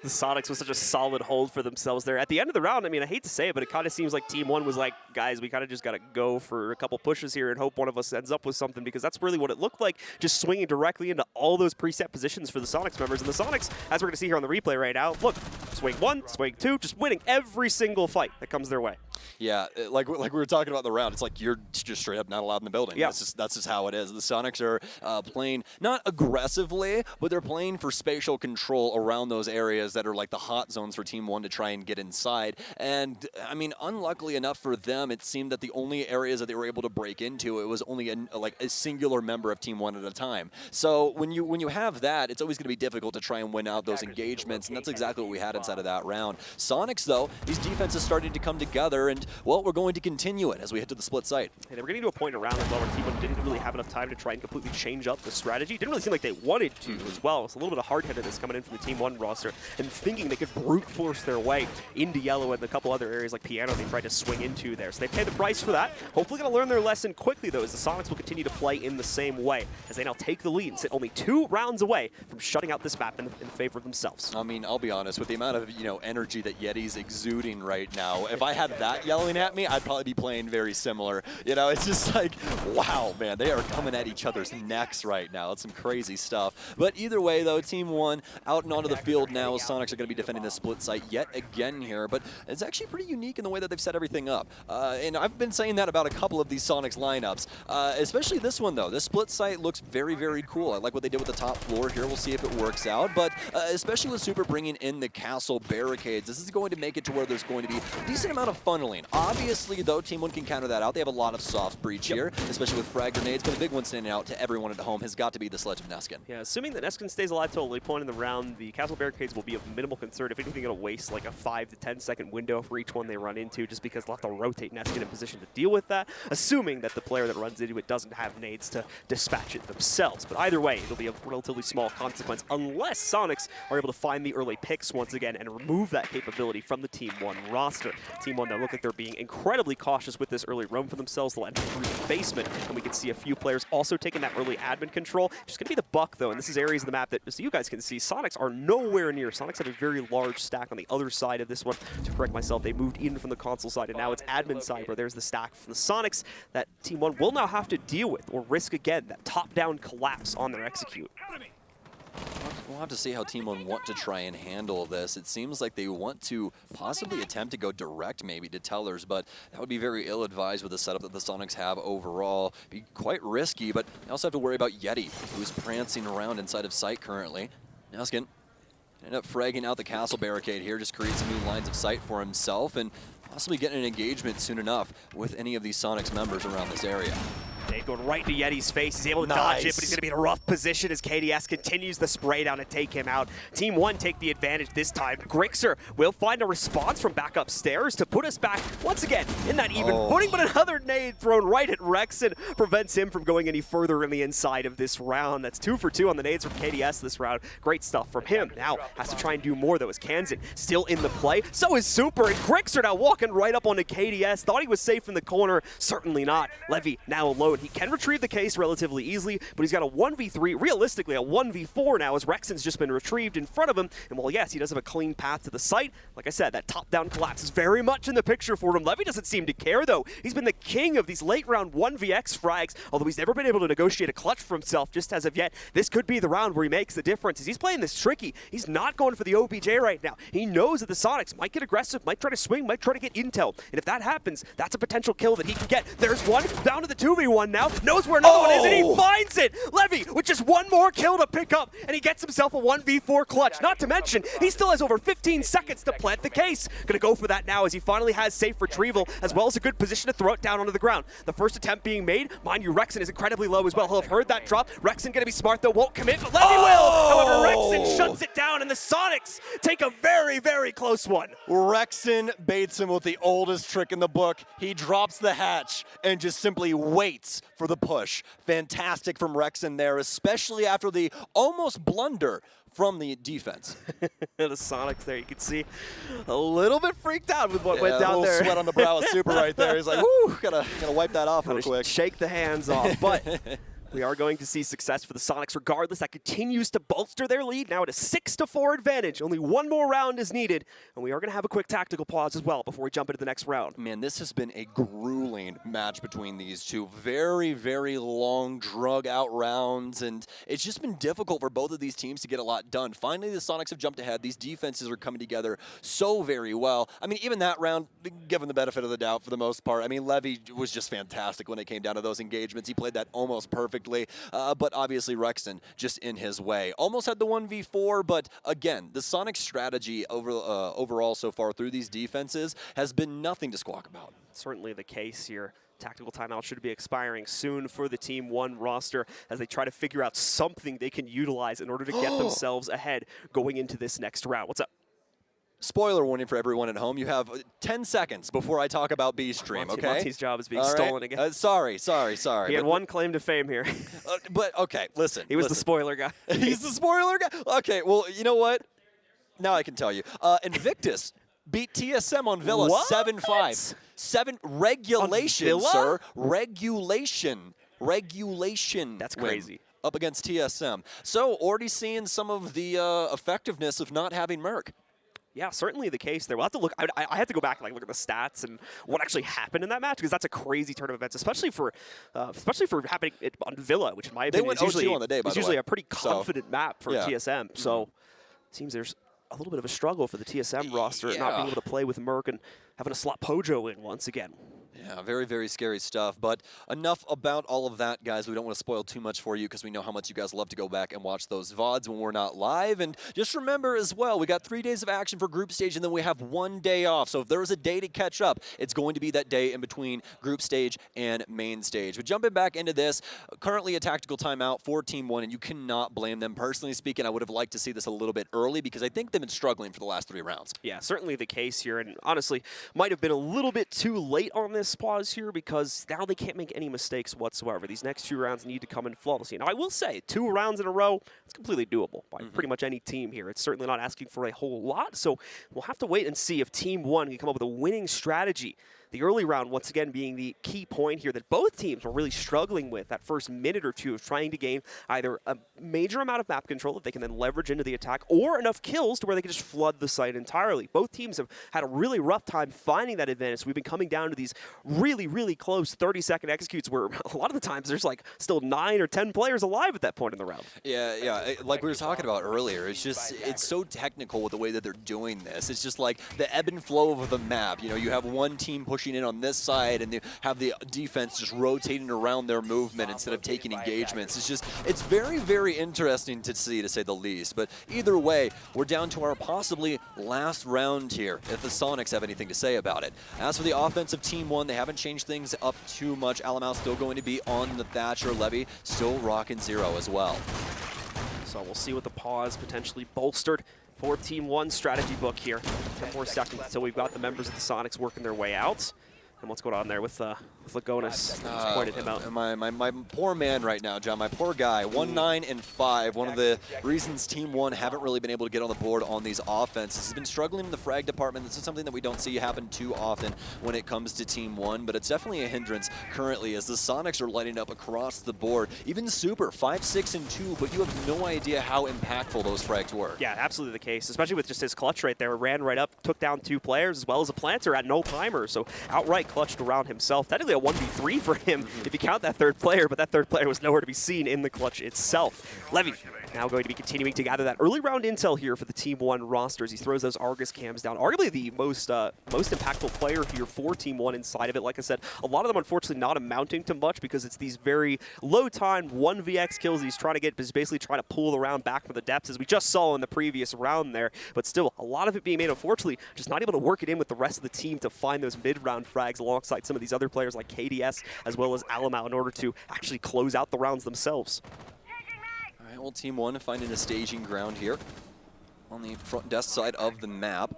The Sonics was such a solid hold for themselves there. At the end of the round, I mean, I hate to say it, but it kind of seems like Team 1 was like, guys, we kind of just got to go for a couple pushes here and hope one of us ends up with something, because that's really what it looked like, just swinging directly into all those preset positions for the Sonics members. And the Sonics, as we're going to see here on the replay right now, look, swing 1, swing 2, just winning every single fight that comes their way. Yeah, like we were talking about in the round, it's like you're just straight up not allowed in the building. Yeah. That's just how it is. The Sonics are playing not aggressively, but they're playing for spatial control around those areas that are like the hot zones for Team 1 to try and get inside. And I mean, unluckily enough for them, it seemed that the only areas that they were able to break into, it was only a singular member of Team 1 at a time. So when you have that, it's always going to be difficult to try and win out those engagements, and that's exactly what we had inside of that round. Sonics, though, these defenses starting to come together, and well, we're going to continue it as we head to the split site. Hey, they were getting to a point around as well where Team 1 didn't really have enough time to try and completely change up the strategy. Didn't really seem like they wanted to as well. It's a little bit of hard-headedness coming in from the Team 1 roster, and thinking they could brute force their way into yellow and a couple other areas like piano they tried to swing into there. So they pay the price for that. Hopefully going to learn their lesson quickly, though, as the Sonics will continue to play in the same way, as they now take the lead and sit only 2 rounds away from shutting out this map in favor of themselves. I mean, I'll be honest, with the amount of energy that Yeti's exuding right now, if I had that not yelling at me, I'd probably be playing very similar. You know, it's just like, wow, man, they are coming at each other's necks right now. It's some crazy stuff. But either way, though, Team 1 out and onto the field now. Soniqs are going to be defending the split site yet again here, but it's actually pretty unique in the way that they've set everything up. And I've been saying that about a couple of these Soniqs lineups, especially this one, though. This split site looks very, very cool. I like what they did with the top floor here. We'll see if it works out, but especially with Super bringing in the castle barricades, this is going to make it to where there's going to be a decent amount of funneling. Obviously, though, Team 1 can counter that out. They have a lot of soft breach here, especially with frag grenades, but the big one standing out to everyone at home has got to be the Sledge of Neskin. Yeah, assuming that Neskin stays alive till a late point in the round, the castle barricades will be of minimal concern. If anything, it'll waste like a 5 to 10 second window for each one they run into, just because they'll have to rotate Neskin in position to deal with that, assuming that the player that runs into it doesn't have nades to dispatch it themselves. But either way, it'll be a relatively small consequence unless Soniqs are able to find the early picks once again and remove that capability from the Team 1 roster. Team 1 that look like they're being incredibly cautious with this early roam for themselves. They'll enter through the basement, and we can see a few players also taking that early admin control. Just going to be the buck, though, and this is areas of the map that, as you guys can see, Soniqs are nowhere near. Soniqs have a very large stack on the other side of this one. To correct myself, they moved in from the console side, and now it's admin side where there's the stack from the Soniqs that Team 1 will now have to deal with or risk again that top-down collapse on their execute. We'll have to see how Team 1 want to try and handle this. It seems like they want to possibly attempt to go direct maybe to Tellers, but that would be very ill-advised with the setup that the Soniqs have overall. Be quite risky, but they also have to worry about Yeti, who's prancing around inside of sight currently. Neskin end up fragging out the castle barricade here, just create some new lines of sight for himself and possibly getting an engagement soon enough with any of these Soniqs members around this area. Nade going right into Yeti's face. He's able to dodge it, but he's going to be in a rough position as KDS continues the spray down and take him out. Team 1 take the advantage this time. Grixer will find a response from back upstairs to put us back once again in that even footing, but another nade thrown right at Rexon prevents him from going any further in the inside of this round. That's 2 for 2 on the nades from KDS this round. Great stuff from him. Now has to try and do more, though, as Kansan still in the play. So is Super, and Grixer now walking right up onto KDS. Thought he was safe in the corner. Certainly not. Levy now alone. He can retrieve the case relatively easily, but he's got a 1v3, realistically a 1v4 now, as Rexon's just been retrieved in front of him. And while, yes, he does have a clean path to the site, like I said, that top-down collapse is very much in the picture for him. Levy doesn't seem to care, though. He's been the king of these late-round 1vx frags, although he's never been able to negotiate a clutch for himself just as of yet. This could be the round where he makes the difference. As he's playing this tricky, he's not going for the OBJ right now. He knows that the Soniqs might get aggressive, might try to swing, might try to get intel. And if that happens, that's a potential kill that he can get. There's one, down to the 2v1 now, knows where another one is, and he finds it! Levy with just one more kill to pick up, and he gets himself a 1v4 clutch. Not to mention, he still has over 15 seconds to plant the case. Gonna go for that now as he finally has safe retrieval, as well as a good position to throw it down onto the ground. The first attempt being made, mind you, Rexon is incredibly low as well. He'll have heard that drop. Rexon gonna be smart though, won't commit, but Levy will! However, Rexon shuts it down, and the Soniqs take a very, very close one. Rexon baits him with the oldest trick in the book. He drops the hatch and just simply waits for the push. Fantastic from Rexon there, especially after the almost blunder from the defense. The Soniqs there, you can see a little bit freaked out with what went down there. Sweat on the brow of Super right there. He's like, whoo, gotta wipe that off real quick. Shake the hands off, but we are going to see success for the Soniqs regardless. That continues to bolster their lead, now at a 6-4 advantage. Only one more round is needed, and we are going to have a quick tactical pause as well before we jump into the next round. Man, this has been a grueling match between these two. Very, very long, drug-out rounds, and it's just been difficult for both of these teams to get a lot done. Finally, the Soniqs have jumped ahead. These defenses are coming together so very well. I mean, even that round, given the benefit of the doubt for the most part, I mean, Levy was just fantastic when it came down to those engagements. He played that almost perfectly. But obviously Rexon just in his way. Almost had the 1v4, but again, the Sonic strategy overall so far through these defenses has been nothing to squawk about. Certainly the case here. Tactical timeout should be expiring soon for the Team 1 roster as they try to figure out something they can utilize in order to get themselves ahead going into this next round. What's up? Spoiler warning for everyone at home. You have 10 seconds before I talk about B-Stream, okay? Monty's job is being stolen again. Sorry. He had one claim to fame here. But, okay, listen. He was the spoiler guy. He's the spoiler guy? Okay, well, you know what? Now I can tell you. Invictus beat TSM on Villa 7-5. 7 regulation, sir. Regulation. That's crazy. Up against TSM. So, already seeing some of the effectiveness of not having Merc. Yeah, certainly the case there. We'll have to look. I have to go back and look at the stats and what actually happened in that match, because that's a crazy turn of events, especially for happening on Villa, which in my opinion went is usually, 0-2 on the day, by the usually way. a pretty confident map for yeah. TSM. So it seems there's a little bit of a struggle for the TSM roster not being able to play with Merc and having to slot Pojo in once again. Yeah, very, very scary stuff. But enough about all of that, guys. We don't want to spoil too much for you because we know how much you guys love to go back and watch those VODs when we're not live. And just remember as well, we got 3 days of action for group stage, and then we have 1 day off. So if there was a day to catch up, it's going to be that day in between group stage and main stage. But jumping back into this, currently a tactical timeout for Team 1, and you cannot blame them. Personally speaking, I would have liked to see this a little bit early because I think they've been struggling for the last 3 rounds. Yeah, certainly the case here, and honestly, might have been a little bit too late on this pause here because now they can't make any mistakes whatsoever. These next 2 rounds need to come in flawlessly. Now, I will say, 2 rounds in a row, it's completely doable by pretty much any team here. It's certainly not asking for a whole lot, so we'll have to wait and see if Team 1 can come up with a winning strategy. The early round, once again, being the key point here that both teams were really struggling with that first minute or two of trying to gain either a major amount of map control that they can then leverage into the attack or enough kills to where they can just flood the site entirely. Both teams have had a really rough time finding that advantage. So we've been coming down to these really, really close 30-second executes where a lot of the times there's still 9 or 10 players alive at that point in the round. Yeah, like we were talking about earlier, it's so technical with the way that they're doing this. It's just like the ebb and flow of the map. You know, you have one team pushing in on this side and they have the defense just rotating around their movement instead of taking engagements. It's very, very interesting to see, to say the least. But either way, we're down to our possibly last round here, if the Soniqs have anything to say about it. As for the offensive Team 1, they haven't changed things up too much. Alamau still going to be on the Thatcher Levy, still rocking 0 as well. So we'll see what the pause potentially bolstered for Team 1 strategy book here. 10 more seconds until we've got the members of the Soniqs working their way out. And what's going on there with Lagonis? Just pointed him out. My poor man right now, John, my poor guy. 1-9-5. One of the reasons Team 1 haven't really been able to get on the board on these offenses. He's been struggling in the frag department. This is something that we don't see happen too often when it comes to Team 1, but it's definitely a hindrance currently as the Soniqs are lighting up across the board. Even Super, 5-6-2, but you have no idea how impactful those frags were. Yeah, absolutely the case, especially with just his clutch right there. Ran right up, took down 2 players, as well as a planter at no timer, so outright clutched around himself. Technically a 1v3 for him if you count that 3rd player, but that 3rd player was nowhere to be seen in the clutch itself. Levy now going to be continuing to gather that early round intel here for the Team 1 rosters. He throws those Argus cams down. Arguably the most impactful player here for Team 1 inside of it. Like I said, a lot of them unfortunately not amounting to much because it's these very low time 1vx kills he's trying to get, is basically trying to pull the round back from the depths as we just saw in the previous round there. But still, a lot of it being made, unfortunately, just not able to work it in with the rest of the team to find those mid-round frags alongside some of these other players like KDS as well as Alamau in order to actually close out the rounds themselves. All right, well, Team 1 finding a staging ground here on the front desk side of the map.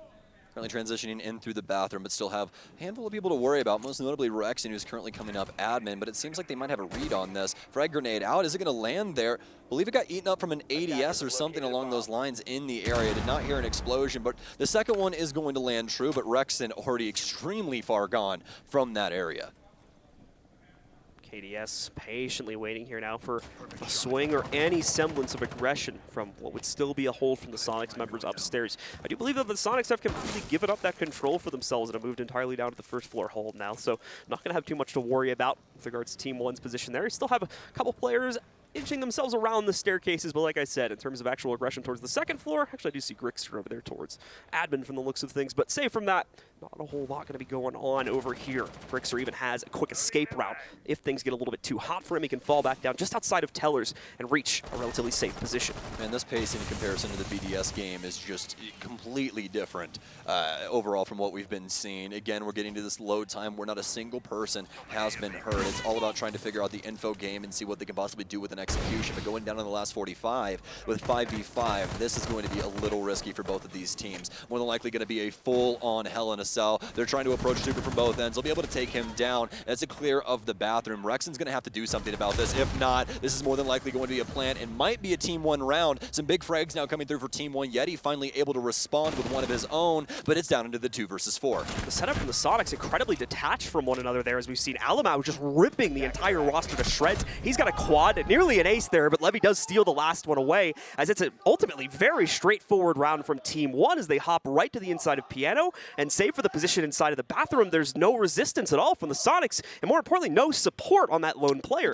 Currently transitioning in through the bathroom, but still have a handful of people to worry about, most notably Rexon, who's currently coming up admin, but it seems like they might have a read on this. Frag grenade out. Is it going to land there? I believe it got eaten up from an ADS or something along those lines in the area. Did not hear an explosion, but the second one is going to land true, but Rexon already extremely far gone from that area. KDS patiently waiting here now for a swing or any semblance of aggression from what would still be a hold from the Soniqs members upstairs. I do believe that the Soniqs have completely given up that control for themselves and have moved entirely down to the 1st floor hold now, so not going to have too much to worry about with regards to Team 1's position there. You still have a couple players inching themselves around the staircases, but like I said, in terms of actual aggression towards the 2nd floor, actually I do see Grixter over there towards admin from the looks of things, but save from that, not a whole lot going to be going on over here. Grixter even has a quick escape route. If things get a little bit too hot for him, he can fall back down just outside of Tellers and reach a relatively safe position. And this pace in comparison to the BDS game is just completely different overall from what we've been seeing. Again, we're getting to this load time where not a single person has been hurt. It's all about trying to figure out the info game and see what they can possibly do with an execution. But going down in the last 45 with 5v5, this is going to be a little risky for both of these teams. More than likely going to be a full-on Hell in a cell. They're trying to approach Super from both ends. They'll be able to take him down. That's a clear of the bathroom. Rexon's going to have to do something about this. If not, this is more than likely going to be a plant and might be a Team 1 round. Some big frags now coming through for Team 1. Yeti finally able to respond with one of his own, but it's down into the 2 versus 4. The setup from the Soniqs incredibly detached from one another there, as we've seen Alamau just ripping the entire roster to shreds. He's got a quad, nearly an ace there, but Levy does steal the last one away, as it's an ultimately very straightforward round from Team 1 as they hop right to the inside of Piano, and save for the position inside of the bathroom, there's no resistance at all from the Soniqs, and more importantly, no support on that lone player.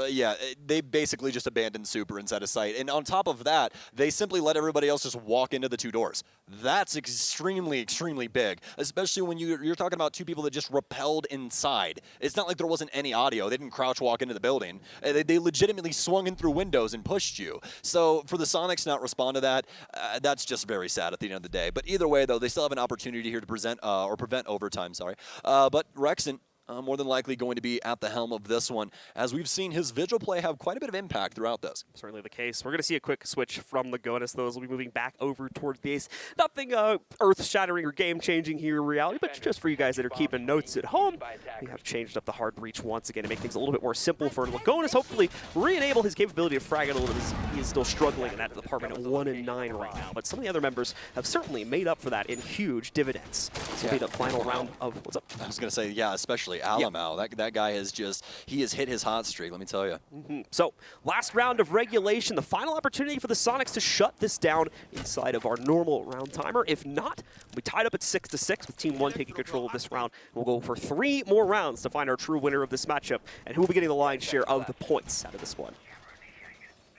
Yeah, they basically just abandoned Super inside of sight. And on top of that, they simply let everybody else just walk into the 2 doors. That's extremely, extremely big, especially when you're talking about 2 people that just repelled inside. It's not like there wasn't any audio. They didn't crouch walk into the building. They legitimately swung in through windows and pushed you. So for the Soniqs not respond to that, that's just very sad at the end of the day. But either way, though, they still have an opportunity here to prevent overtime, but Rexon, more than likely going to be at the helm of this one, as we've seen his vigil play have quite a bit of impact throughout this. Certainly the case. We're going to see a quick switch from Lagonis, though, as we'll be moving back over towards the ace. Nothing earth-shattering or game-changing here in reality, but just for you guys that are keeping notes at home, we have changed up the hard breach once again to make things a little bit more simple for Lagonis. Hopefully re-enable his capability of frag it a little bit, as he is still struggling in that department at 1 and 9 right now. But some of the other members have certainly made up for that in huge dividends. So be the final round of what's up. I was going to say, yeah, especially Alamau. Yeah. That guy has he has hit his hot streak, let me tell you. So, last round of regulation, the final opportunity for the Soniqs to shut this down inside of our normal round timer. If not, we tied up at 6-6 with Team 1 taking control of this round. We'll go for 3 more rounds to find our true winner of this matchup, and who will be getting the lion's share of the points out of this one.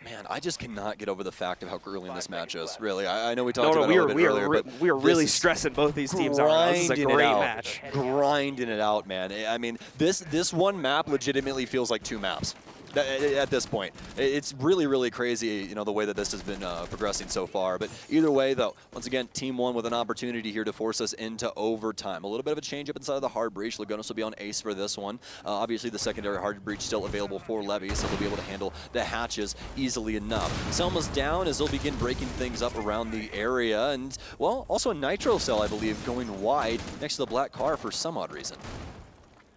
Man, I just cannot get over the fact of how grueling this match is. Really, I know we talked about it a little bit earlier, but we are really stressing both these teams out. This is a great match. Grinding it out, man. I mean, this one map legitimately feels like 2 maps. At this point, it's really, really crazy, the way that this has been progressing so far. But either way, though, once again, Team 1 with an opportunity here to force us into overtime. A little bit of a change up inside of the hard breach. Lagonis will be on ace for this one. Obviously, the secondary hard breach still available for Levy, so they'll be able to handle the hatches easily enough. Selma's down as they'll begin breaking things up around the area, and well, also a nitro cell, I believe, going wide next to the black car for some odd reason.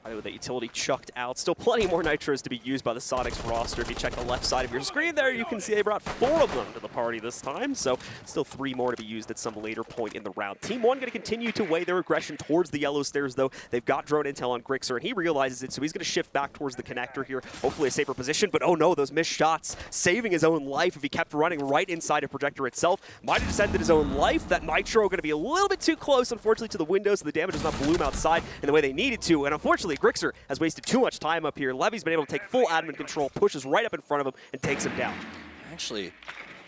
With that utility chucked out. Still plenty more nitros to be used by the Soniqs roster. If you check the left side of your screen there, you can see they brought 4 of them to the party this time. So still 3 more to be used at some later point in the round. Team 1 going to continue to weigh their aggression towards the yellow stairs, though. They've got drone intel on Grixer, and he realizes it, so he's going to shift back towards the connector here. Hopefully a safer position, but oh no, those missed shots. Saving his own life if he kept running right inside of Projector itself. Might have just ended his own life. That nitro going to be a little bit too close, unfortunately, to the window, so the damage does not bloom outside in the way they needed to. And unfortunately, Grixer has wasted too much time up here. Levy's been able to take full admin control, pushes right up in front of him, and takes him down. Actually,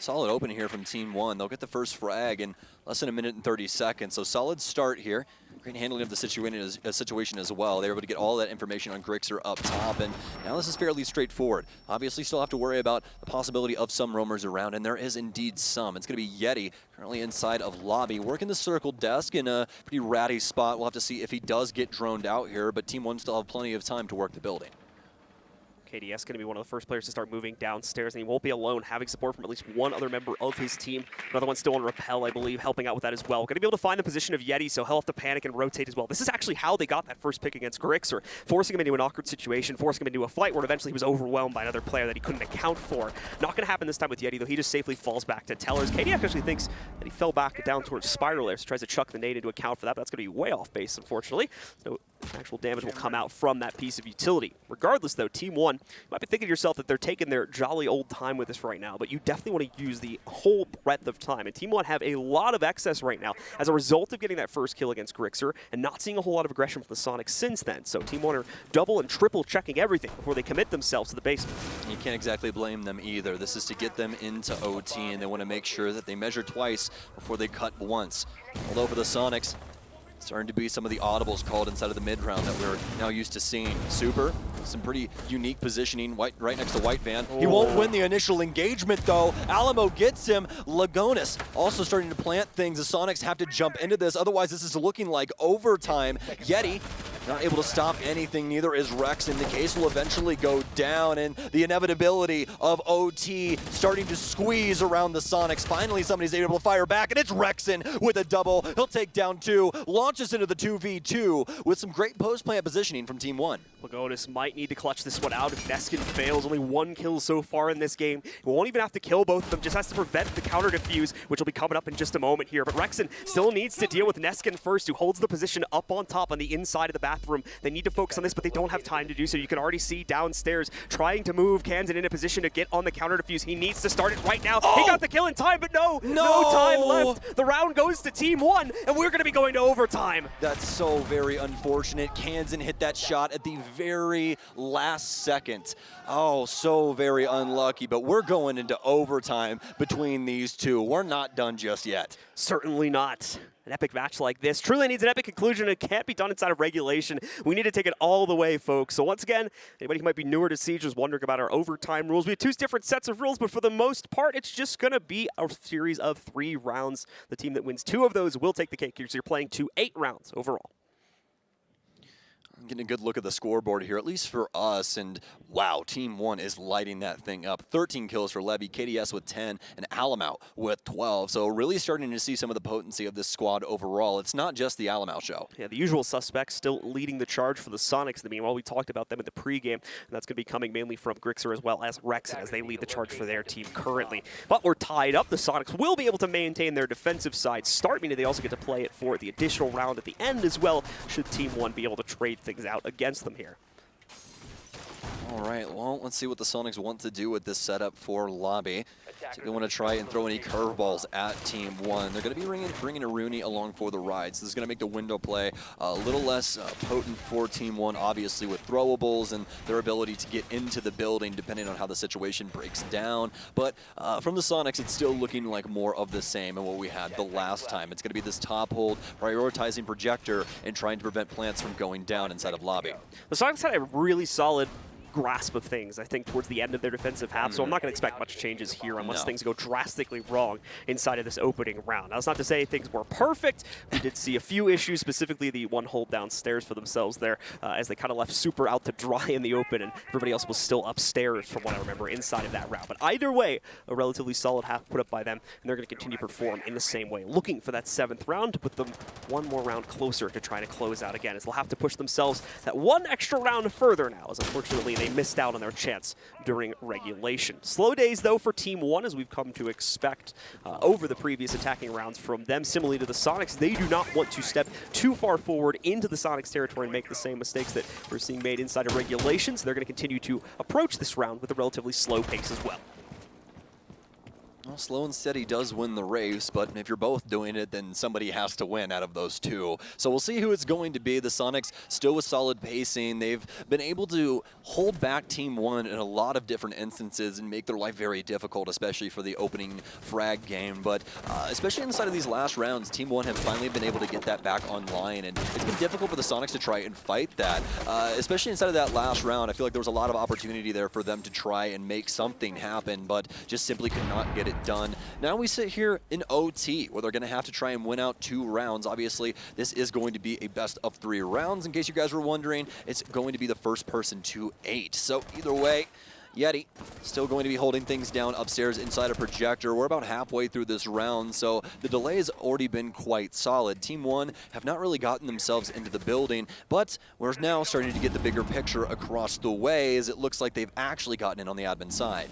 solid open here from Team 1. They'll get the first frag in less than 1 minute and 30 seconds. So solid start here. Great handling of the situation as well. They were able to get all that information on Grixer up top, and now this is fairly straightforward. Obviously, still have to worry about the possibility of some roamers around, and there is indeed some. It's going to be Yeti, currently inside of lobby, working the circle desk in a pretty ratty spot. We'll have to see if he does get droned out here, but Team 1 still have plenty of time to work the building. KDS going to be one of the first players to start moving downstairs, and he won't be alone, having support from at least one other member of his team. Another one still on Repel, I believe, helping out with that as well. Going to be able to find the position of Yeti, so he'll have to panic and rotate as well. This is actually how they got that first pick against Grixer, forcing him into an awkward situation, forcing him into a fight where eventually he was overwhelmed by another player that he couldn't account for. Not going to happen this time with Yeti, though. He just safely falls back to Tellers. KDS actually thinks that he fell back down towards Spiral there, so tries to chuck the nade into account for that, but that's going to be way off base, unfortunately. So actual damage will come out from that piece of utility. Regardless, though, Team 1, you might be thinking to yourself that they're taking their jolly old time with this right now, but you definitely want to use the whole breadth of time. And Team 1 have a lot of excess right now as a result of getting that first kill against Grixer and not seeing a whole lot of aggression from the Soniqs since then. So Team 1 are double and triple checking everything before they commit themselves to the basement. You can't exactly blame them either. This is to get them into OT, and they want to make sure that they measure twice before they cut once. Although for the Soniqs, starting to be some of the audibles called inside of the mid-round that we're now used to seeing. Super, some pretty unique positioning right next to White Van. He won't win the initial engagement, though. Alamo gets him. Lagonis also starting to plant things. The Soniqs have to jump into this. Otherwise, this is looking like overtime. Yeti Not able to stop anything, neither is Rex, and the case will eventually go down, and the inevitability of OT starting to squeeze around the Sonics. Finally, somebody's able to fire back, and it's Rexon with a double. He'll take down 2, launches into the 2v2 with some great post-plant positioning from Team 1. Lagonis might need to clutch this one out if Neskin fails. Only 1 kill so far in this game. He won't even have to kill both of them, just has to prevent the counter defuse, which will be coming up in just a moment here. But Rexon still needs to deal with Neskin first, who holds the position up on top on the inside of the bathroom. They need to focus on this, but they don't have time to do so. You can already see downstairs trying to move Kansan in a position to get on the counter defuse. He needs to start it right now. He got the kill in time, but no time left. The round goes to Team 1, and we're going to be going to overtime. That's so very unfortunate. Kansan hit that shot at the very last second. Oh, so very unlucky, but we're going into overtime between these two. We're not done just yet. Certainly not. An epic match like this truly needs an epic conclusion. It can't be done inside of regulation. We need to take it all the way, folks. So once again, anybody who might be newer to Siege is wondering about our overtime rules. We have 2 different sets of rules, but for the most part, it's just going to be a series of 3 rounds. The team that wins 2 of those will take the cake here. So you're playing 8 rounds overall. I'm getting a good look at the scoreboard here, at least for us, and wow, Team 1 is lighting that thing up. 13 kills for Levy, KDS with 10, and Alamau with 12. So really starting to see some of the potency of this squad overall. It's not just the Alamau show. Yeah, the usual suspects still leading the charge for the Sonics. Meanwhile, we talked about them in the pregame, and that's going to be coming mainly from Grixer as well as Rexon as they lead the charge for their team currently. But we're tied up. The Sonics will be able to maintain their defensive side start, meaning they also get to play it for the additional round at the end as well, should Team 1 be able to trade things out against them here. All right, well, let's see what the Sonics want to do with this setup for Lobby. So they want to try and throw any curveballs at Team 1. They're going to be bringing a Rooney along for the ride. So this is going to make the window play a little less potent for Team 1, obviously, with throwables and their ability to get into the building, depending on how the situation breaks down. But from the Sonics, it's still looking like more of the same and what we had the last time. It's going to be this top hold, prioritizing Projector, and trying to prevent plants from going down inside of Lobby. The Sonics had a really solid grasp of things, I think, towards the end of their defensive half, so I'm not going to expect much changes here unless things go drastically wrong inside of this opening round. Now, that's not to say things were perfect. We did see a few issues, specifically the one hold downstairs for themselves there, as they kind of left Super out to dry in the open, and everybody else was still upstairs, from what I remember, inside of that round. But either way, a relatively solid half put up by them, and they're going to continue to perform in the same way, looking for that 7th round to put them one more round closer to trying to close out again, as they'll have to push themselves that one extra round further now, as unfortunately they missed out on their chance during regulation. Slow days, though, for Team 1, as we've come to expect over the previous attacking rounds from them. Similarly to the Sonics, they do not want to step too far forward into the Sonics territory and make the same mistakes that we're seeing made inside of regulation, so they're going to continue to approach this round with a relatively slow pace as well. Well, slow and steady does win the race, but if you're both doing it, then somebody has to win out of those 2. So we'll see who it's going to be. The Sonics still with solid pacing. They've been able to hold back Team 1 in a lot of different instances and make their life very difficult, especially for the opening frag game. But especially inside of these last rounds, Team 1 have finally been able to get that back online, and it's been difficult for the Sonics to try and fight that. Especially inside of that last round, I feel like there was a lot of opportunity there for them to try and make something happen, but just simply could not get it done. Now we sit here in OT, where they're going to have to try and win out 2 rounds. Obviously, this is going to be a best of 3 rounds. In case you guys were wondering, it's going to be the first person to 8. So either way, Yeti still going to be holding things down upstairs inside a Projector. We're about halfway through this round, so the delay has already been quite solid. Team 1 have not really gotten themselves into the building, but we're now starting to get the bigger picture across the way, as it looks like they've actually gotten in on the admin side.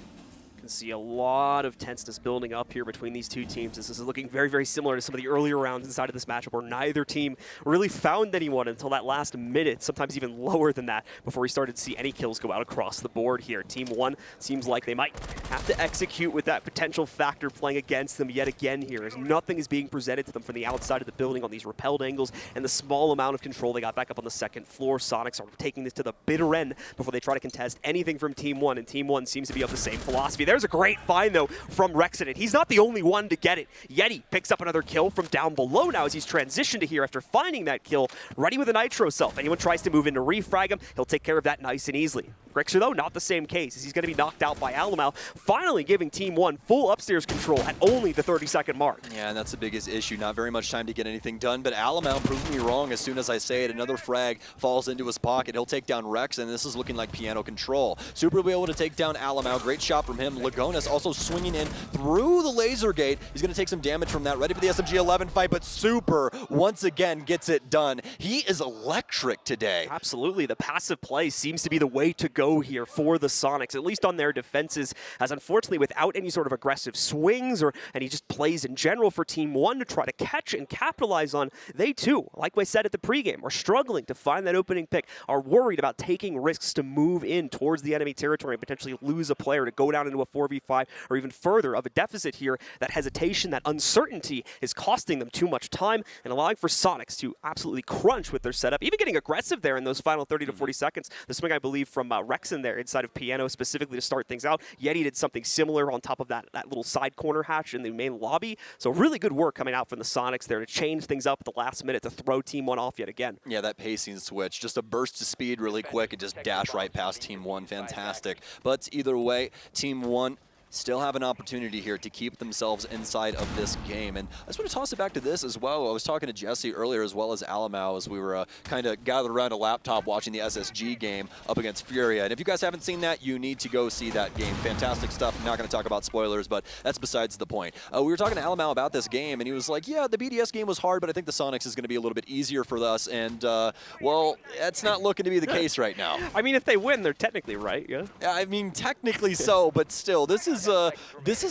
Can see a lot of tenseness building up here between these 2 teams. This is looking very, very similar to some of the earlier rounds inside of this matchup, where neither team really found anyone until that last minute, sometimes even lower than that, before we started to see any kills go out across the board here. Team 1 seems like they might have to execute with that potential factor playing against them yet again here, as nothing is being presented to them from the outside of the building on these repelled angles, and the small amount of control they got back up on the 2nd floor. Sonics are taking this to the bitter end before they try to contest anything from Team 1, and Team 1 seems to be of the same philosophy. There's a great find, though, from Rexon. He's not the only one to get it. Yeti picks up another kill from down below now as he's transitioned to here after finding that kill, ready with a Nitro Self. Anyone tries to move in to refrag him, he'll take care of that nice and easily. Grixer, though, not the same case, as he's going to be knocked out by Alamau, finally giving Team 1 full upstairs control at only the 30-second mark. Yeah, and that's the biggest issue. Not very much time to get anything done, but Alamau proved me wrong as soon as I say it. Another frag falls into his pocket. He'll take down Rex, and this is looking like piano control. Super will be able to take down Alamau. Great shot from him. Lagonis also swinging in through the laser gate. He's going to take some damage from that. Ready for the SMG-11 fight, but Super once again gets it done. He is electric today. Absolutely. The passive play seems to be the way to go here for the Sonics, at least on their defenses, as unfortunately without any sort of aggressive swings or any just plays in general for Team 1 to try to catch and capitalize on, they too, like I said at the pregame, are struggling to find that opening pick, are worried about taking risks to move in towards the enemy territory and potentially lose a player to go down into a 4v5 or even further of a deficit here. That hesitation, that uncertainty is costing them too much time and allowing for Sonics to absolutely crunch with their setup, even getting aggressive there in those final 30 to 40 seconds. The swing, I believe, from Rexon there inside of Piano specifically to start things out. Yeti did something similar on top of that little side corner hatch in the main lobby. So really good work coming out from the Sonics there to change things up at the last minute to throw Team 1 off yet again. Yeah, that pacing switch, just a burst of speed really quick and just dash right past Team 1. Fantastic. But either way, Team 1 still have an opportunity here to keep themselves inside of this game. And I just want to toss it back to this as well. I was talking to Jesse earlier as well as Alamau as we were kind of gathered around a laptop watching the SSG game up against Furia. And if you guys haven't seen that, you need to go see that game. Fantastic stuff. I'm not going to talk about spoilers, but that's besides the point. We were talking to Alamau about this game, and he was like, yeah, the BDS game was hard, but I think the Sonics is going to be a little bit easier for us. And, well, that's not looking to be the case right now. I mean, if they win, they're technically right, yeah? I mean, technically so, but still, this is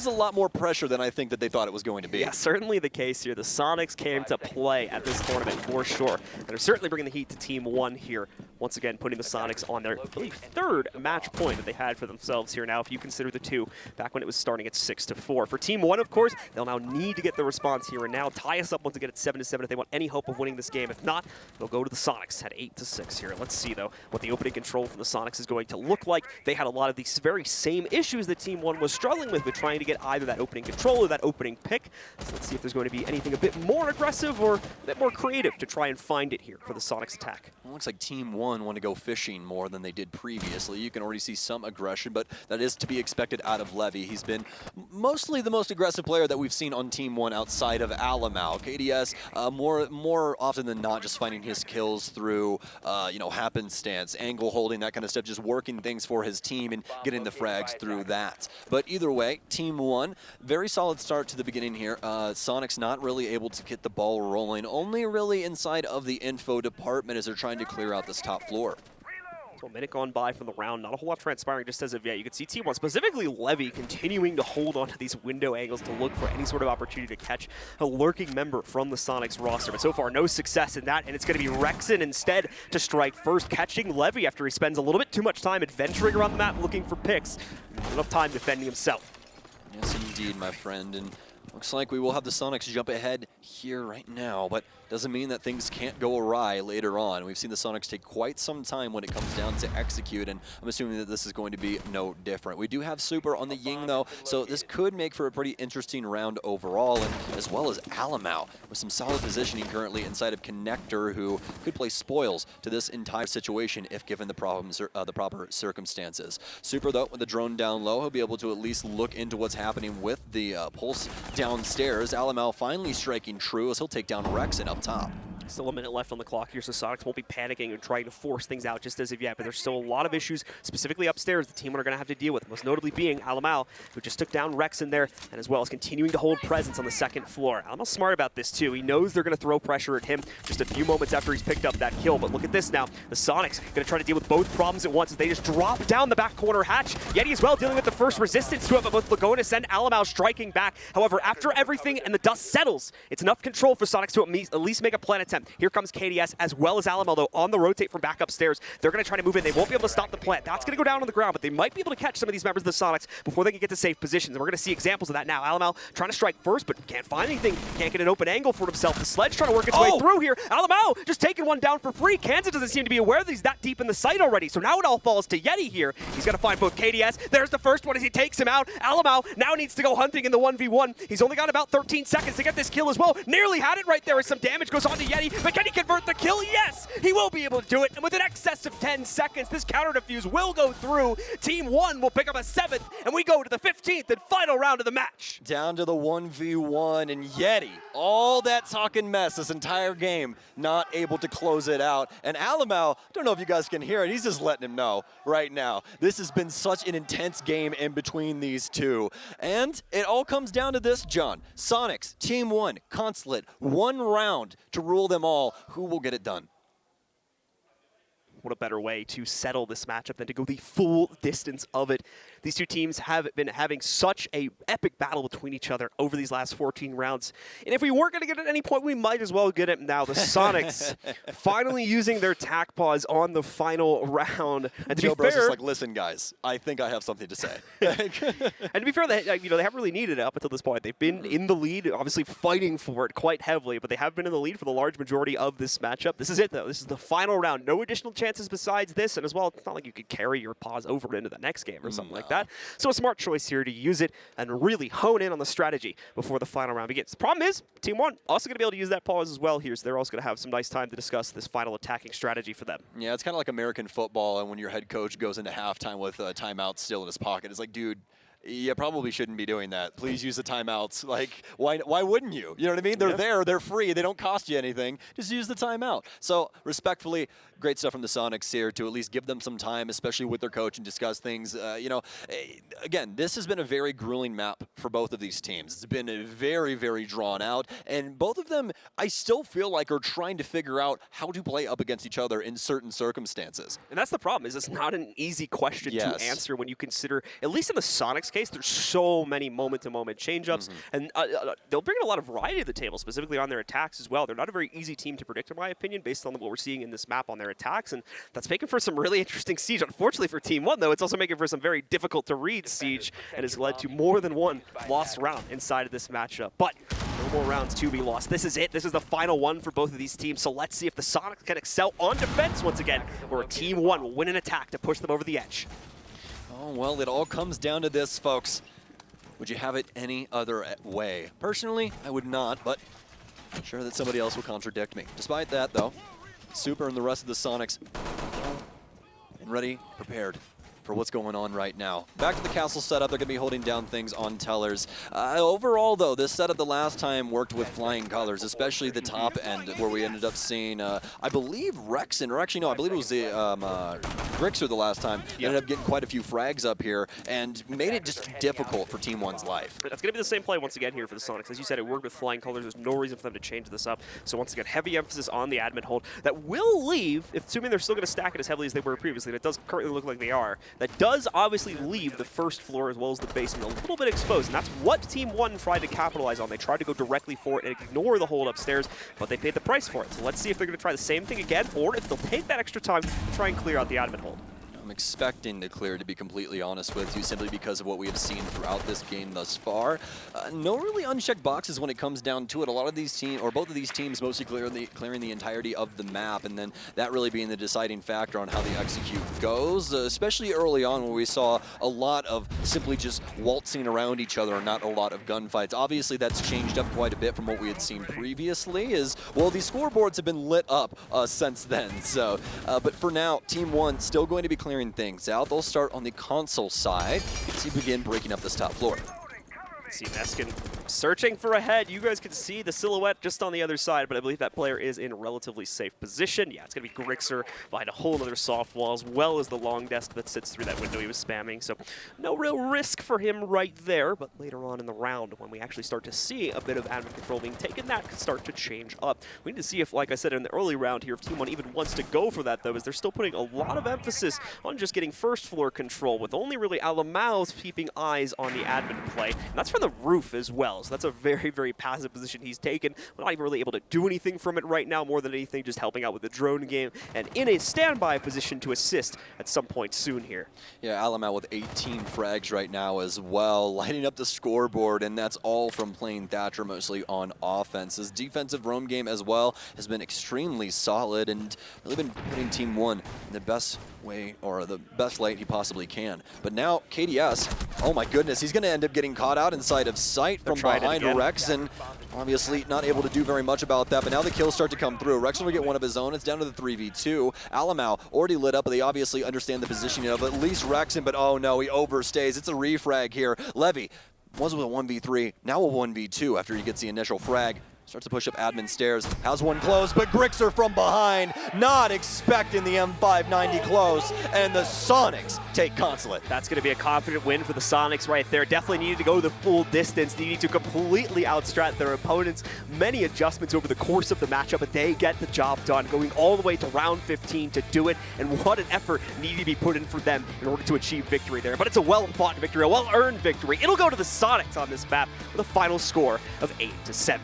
a lot more pressure than I think that they thought it was going to be. Yeah, certainly the case here. The Sonics came to play at this tournament for sure. And they're certainly bringing the heat to Team 1 here. Once again, putting the Sonics on their, I believe, third match point that they had for themselves here now, if you consider the two back when it was starting at 6-4. For Team 1, of course, they'll now need to get the response here and now, tie us up once again at 7-7 if they want any hope of winning this game. If not, they'll go to the Sonics at 8-6 here. Let's see, though, what the opening control from the Sonics is going to look like. They had a lot of these very same issues that Team 1 was struggling with trying to get either that opening control or that opening pick. So let's see if there's going to be anything a bit more aggressive or a bit more creative to try and find it here for the Sonics attack. It looks like Team 1 want to go fishing more than they did previously. You can already see some aggression, but that is to be expected out of Levy. He's been mostly the most aggressive player that we've seen on Team 1 outside of Alamau. KDS, more often than not, just finding his kills through, happenstance, angle holding, that kind of stuff, just working things for his team and getting the frags through that. But either way, Team 1, very solid start to the beginning here. Sonics not really able to get the ball rolling, only really inside of the info department as they're trying to clear out this top floor. So a minute gone by from the round, not a whole lot transpiring just as of yet. You can see Team 1, specifically Levy, continuing to hold on to these window angles to look for any sort of opportunity to catch a lurking member from the Sonics roster. But so far, no success in that, and it's going to be Rexon instead to strike first, catching Levy after he spends a little bit too much time adventuring around the map looking for picks. Not enough time defending himself. Yes, indeed, my friend. And looks like we will have the Sonics jump ahead here right now, but doesn't mean that things can't go awry later on. We've seen the Sonics take quite some time when it comes down to execute, and I'm assuming that this is going to be no different. We do have Super on the Ying, though, so this could make for a pretty interesting round overall, and as well as Alamau with some solid positioning currently inside of Connector, who could play spoils to this entire situation if given the proper circumstances. Super, though, with the drone down low, he'll be able to at least look into what's happening with the pulse downstairs. Alamau finally striking true as he'll take down Rexon up top. Still a minute left on the clock here, so Sonics won't be panicking and trying to force things out just as of yet, but there's still a lot of issues, specifically upstairs, the Team 1 are going to have to deal with, most notably being Alamau, who just took down Rex in there, and as well as continuing to hold presence on the second floor. Alamau's smart about this too. He knows they're going to throw pressure at him just a few moments after he's picked up that kill, but look at this now. The Sonics going to try to deal with both problems at once as they just drop down the back corner hatch. Yeti as well dealing with the first resistance to it, but both Lagonis and Alamau striking back. However, after everything and the dust settles, it's enough control for Sonics to at least make a plan attempt. Here comes KDS as well as Alamau, though, on the rotate from back upstairs. They're going to try to move in. They won't be able to stop the plant. That's going to go down on the ground, but they might be able to catch some of these members of the Sonics before they can get to safe positions. And we're going to see examples of that now. Alamau trying to strike first, but can't find anything. Can't get an open angle for himself. The sledge trying to work its way through here. Alamau just taking one down for free. Kansas doesn't seem to be aware that he's that deep in the site already. So now it all falls to Yeti here. He's got to find both KDS. There's the first one as he takes him out. Alamau now needs to go hunting in the 1v1. He's only got about 13 seconds to get this kill as well. Nearly had it right there as some damage goes on to Yeti. ready, but can he convert the kill? Yes, he will be able to do it. And with an excess of 10 seconds, this counter defuse will go through. Team 1 will pick up a 7th, and we go to the 15th and final round of the match. Down to the 1v1, and Yeti, all that talking mess this entire game, not able to close it out. And Alamau, don't know if you guys can hear it, he's just letting him know right now. This has been such an intense game in between these two. And it all comes down to this, John. Soniqs, Team 1, Consulate, 1 round to rule them all. Who will get it done? What a better way to settle this matchup than to go the full distance of it. These two teams have been having such a epic battle between each other over these last 14 rounds. And if we weren't going to get it at any point, we might as well get it now. The Soniqs finally using their tack pause on the final round. And to Joe be Bros fair, is like, listen, guys, I think I have something to say. and to be fair, they haven't really needed it up until this point. They've been in the lead, obviously fighting for it quite heavily, but they have been in the lead for the large majority of this matchup. This is it, though. This is the final round. No additional chances besides this, and as well, it's not like you could carry your pause over into the next game or something like that. So a smart choice here to use it and really hone in on the strategy before the final round begins. The problem is, Team 1 also going to be able to use that pause as well here, so they're also going to have some nice time to discuss this final attacking strategy for them. Yeah, it's kind of like American football, and when your head coach goes into halftime with a timeout still in his pocket, it's like, dude, you probably shouldn't be doing that. Please use the timeouts. Like, why wouldn't you? You know what I mean? They're there, they're free, they don't cost you anything. Just use the timeout. So, respectfully, great stuff from the Soniqs here to at least give them some time, especially with their coach, and discuss things. Again, this has been a very grueling map for both of these teams. It's been a very, very drawn out, and both of them, I still feel like, are trying to figure out how to play up against each other in certain circumstances. And that's the problem, is it's not an easy question to answer when you consider, at least in the Soniqs case, there's so many moment-to-moment change-ups, and they'll bring in a lot of variety to the table, specifically on their attacks as well. They're not a very easy team to predict, in my opinion, based on what we're seeing in this map on their attacks, and that's making for some really interesting siege. Unfortunately for Team 1, though, it's also making for some very difficult-to-read siege, and has led to more than one lost round inside of this matchup. But no more rounds to be lost. This is it. This is the final one for both of these teams, so let's see if the Soniqs can excel on defense once again, or Team 1 will win an attack to push them over the edge. Oh, well, it all comes down to this, folks. Would you have it any other way? Personally, I would not, but I'm sure that somebody else will contradict me. Despite that, though, Super and the rest of the Soniqs and ready, prepared for what's going on right now. Back to the castle setup, they're going to be holding down things on tellers. Overall, though, this setup the last time worked with flying colors, especially the top end, where we ended up seeing, I believe, Rexen, or actually, no, I believe it was the Grixer the last time. Ended up getting quite a few frags up here, and made it just difficult for Team 1's life. That's going to be the same play once again here for the Soniqs. As you said, it worked with flying colors. There's no reason for them to change this up. So once again, heavy emphasis on the admin hold. That will leave, assuming they're still going to stack it as heavily as they were previously, and it does currently look like they are, that does obviously leave the first floor as well as the basement a little bit exposed, and that's what Team 1 tried to capitalize on. They tried to go directly for it and ignore the hold upstairs, but they paid the price for it. So let's see if they're going to try the same thing again, or if they'll take that extra time to try and clear out the admin hold. I'm expecting to clear, to be completely honest with you, simply because of what we have seen throughout this game thus far. No really unchecked boxes when it comes down to it. A lot of these teams, or both of these teams, mostly clearing the entirety of the map, and then that really being the deciding factor on how the execute goes, especially early on when we saw a lot of simply just waltzing around each other and not a lot of gunfights. Obviously, that's changed up quite a bit from what we had seen previously, as well, these scoreboards have been lit up since then. So, but for now, Team 1 still going to be clearing things out. They'll start on the console side. See, begin breaking up this top floor. See Meskin searching for a head. You guys can see the silhouette just on the other side, but I believe that player is in a relatively safe position. Yeah, it's going to be Grixer behind a whole other soft wall, as well as the long desk that sits through that window he was spamming. So no real risk for him right there, but later on in the round, when we actually start to see a bit of admin control being taken, that could start to change up. We need to see if, like I said in the early round here, if Team 1 even wants to go for that, though, as they're still putting a lot of emphasis on just getting first floor control, with only really Alamau's keeping eyes on the admin play. And that's from the roof as well, so that's a very, very passive position he's taken. We're not even really able to do anything from it right now, more than anything just helping out with the drone game, and in a standby position to assist at some point soon here. Yeah, Alamau with 18 frags right now as well, lighting up the scoreboard, and that's all from playing Thatcher mostly on offense. His defensive roam game as well has been extremely solid, and really been putting Team 1 in the best way, or the best light he possibly can. But now KDS Oh my goodness, he's going to end up getting caught out inside of sight from trying it behind again. Rex, and obviously not able to do very much about that, but now the kills start to come through. Rex will get one of his own. It's down to the 3v2. Alamau already lit up, but they obviously understand the positioning of at least Rexon, but oh no, he overstays. It's a refrag here. Levy was with a 1v3, now a 1v2 after he gets the initial frag. Starts to push up admin stairs, has one close, but Grixer from behind, not expecting the M590 close, and the Soniqs take Consulate. That's going to be a confident win for the Soniqs right there. Definitely needed to go the full distance, needed to completely outstrat their opponents. Many adjustments over the course of the matchup, but they get the job done, going all the way to round 15 to do it, and what an effort needed to be put in for them in order to achieve victory there. But it's a well-fought victory, a well-earned victory. It'll go to the Soniqs on this map with a final score of 8-7.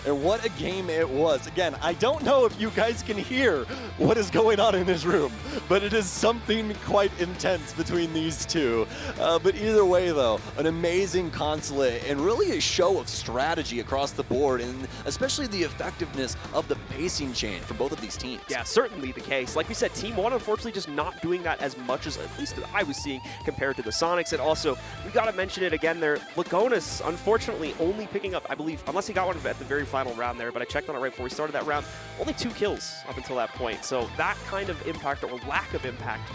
And what a game it was. Again, I don't know if you guys can hear what is going on in this room, but it is something quite intense between these two. But either way, though, an amazing Consulate and really a show of strategy across the board, and especially the effectiveness of the pacing chain for both of these teams. Yeah, certainly the case. Like we said, Team 1 unfortunately just not doing that as much as at least I was seeing compared to the Soniqs. And also, we got to mention it again there, Lagonis unfortunately only picking up, I believe, unless he got one at the very final round there, but I checked on it right before we started that round, only 2 kills up until that point. So that kind of impact or lack of impact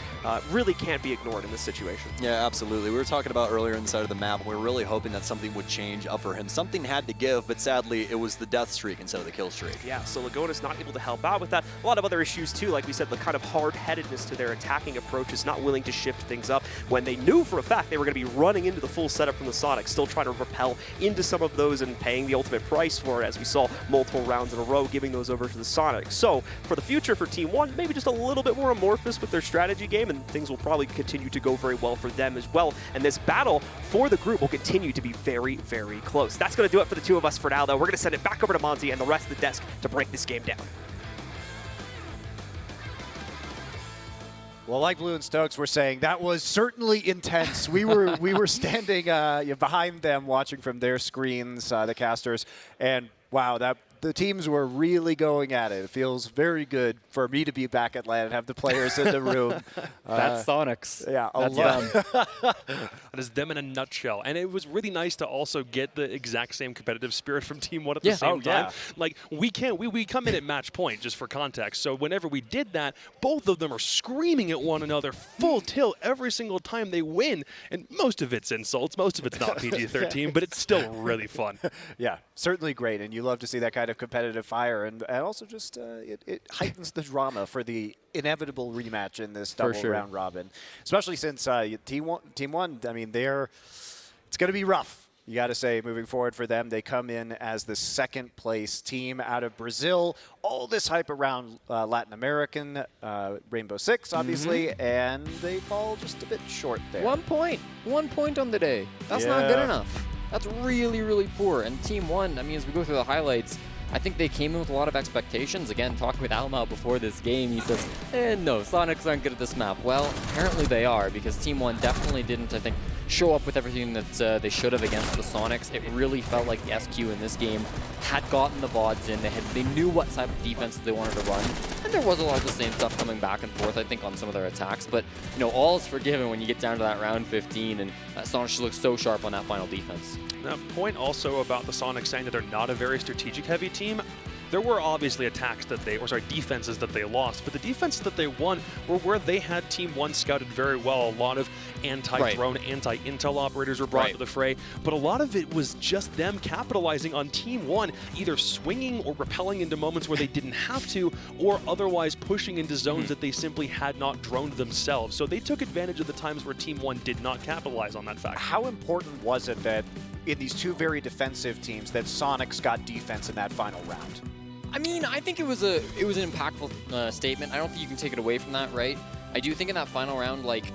really can't be ignored in this situation. Yeah, absolutely. We were talking about earlier inside of the map, we were really hoping that something would change up for him. Something had to give, but sadly, it was the death streak instead of the kill streak. Yeah, so Lagonis not able to help out with that. A lot of other issues too, like we said, the kind of hard-headedness to their attacking approaches, not willing to shift things up when they knew for a fact they were going to be running into the full setup from the Soniqs, still trying to repel into some of those and paying the ultimate price for it, as we saw multiple rounds in a row, giving those over to the Soniqs. So for the future for Team 1, maybe just a little bit more amorphous with their strategy game, and things will probably continue to go very well for them as well. And this battle for the group will continue to be very, very close. That's going to do it for the two of us for now, though. We're going to send it back over to Monty and the rest of the desk to break this game down. Well, like Blue and Stokes were saying, that was certainly intense. We were standing behind them, watching from their screens, the casters, and wow, the teams were really going at it. It feels very good for me to be back at LAN and have the players in the room. That's Soniqs. Yeah, that's them. That is them in a nutshell. And it was really nice to also get the exact same competitive spirit from Team 1 at the same time. Yeah. Like, we come in at match point, just for context. So whenever we did that, both of them are screaming at one another full tilt every single time they win. And most of it's insults, most of it's not PG-13, but it's still really fun. Yeah, certainly great. And you love to see that kind of competitive fire. And also just it heightens the drama for the inevitable rematch in this double round robin. Especially since Team 1, I mean, it's going to be rough. You got to say, moving forward for them, they come in as the second place team out of Brazil. All this hype around Latin American, Rainbow Six, obviously, and they fall just a bit short there. 1 point. 1 point on the day. That's not good enough. That's really, really poor. And Team 1, I mean, as we go through the highlights, I think they came in with a lot of expectations. Again, talking with Almau before this game, he says, no, Soniqs aren't good at this map. Well, apparently they are, because Team 1 definitely didn't, I think, show up with everything that they should have against the Soniqs. It really felt like the SQ in this game had gotten the VODs in. They knew what type of defense they wanted to run. And there was a lot of the same stuff coming back and forth, I think, on some of their attacks. But, you know, all is forgiven when you get down to that round 15, and Soniqs looks so sharp on that final defense. That point also about the Soniqs saying that they're not a very strategic-heavy team. There were obviously attacks that defenses that they lost, but the defenses that they won were where they had Team 1 scouted very well. A lot of anti-drone, anti-intel operators were brought to the fray, but a lot of it was just them capitalizing on Team 1, either swinging or repelling into moments where they didn't have to, or otherwise pushing into zones that they simply had not droned themselves. So they took advantage of the times where Team 1 did not capitalize on that fact. How important was it that in these two very defensive teams that Soniqs got defense in that final round? I mean, I think it was an impactful statement. I don't think you can take it away from that, right? I do think in that final round, like,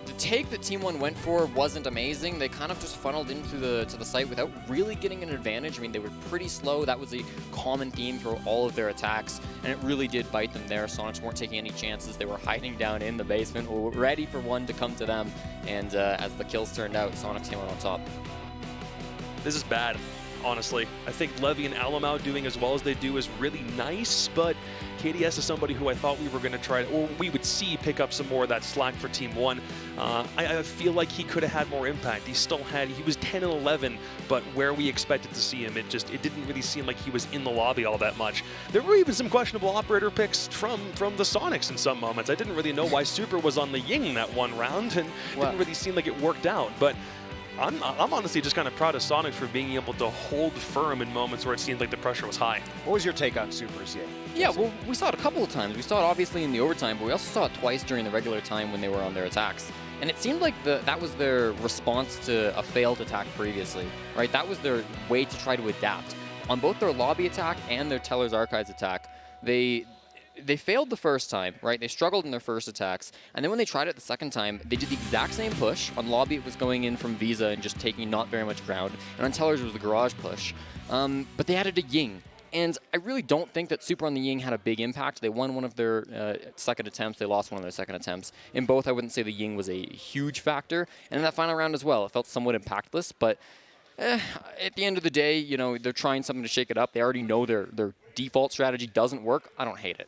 the take that Team 1 went for wasn't amazing. They kind of just funneled into the site without really getting an advantage. I mean, they were pretty slow. That was a common theme through all of their attacks, and it really did bite them there. Soniqs weren't taking any chances. They were hiding down in the basement, ready for one to come to them. And as the kills turned out, Soniqs came out on top. This is bad. honestly. I think Levy and Alamau doing as well as they do is really nice, but KDS is somebody who I thought we were going to try, or we would see pick up some more of that slack for Team 1. I feel like he could have had more impact. He was 10 and 11, but where we expected to see him, it didn't really seem like he was in the lobby all that much. There were even some questionable operator picks from the Soniqs in some moments. I didn't really know why Super was on the Ying that one round, and didn't really seem like it worked out. But I'm honestly just kind of proud of Soniqs for being able to hold firm in moments where it seemed like the pressure was high. What was your take on Super's Ying? Yeah, well, we saw it a couple of times. We saw it obviously in the overtime, but we also saw it twice during the regular time when they were on their attacks. And it seemed like that was their response to a failed attack previously, right? That was their way to try to adapt. On both their lobby attack and their Teller's Archives attack, they failed the first time, right? They struggled in their first attacks, and then when they tried it the second time, they did the exact same push. On lobby, it was going in from Visa and just taking not very much ground, and on Teller's, it was the garage push. But they added a Ying. And I really don't think that Super on the Ying had a big impact. They won one of their second attempts. They lost one of their second attempts. In both, I wouldn't say the Ying was a huge factor. And in that final round as well, it felt somewhat impactless. But at the end of the day, you know, they're trying something to shake it up. They already know their default strategy doesn't work. I don't hate it.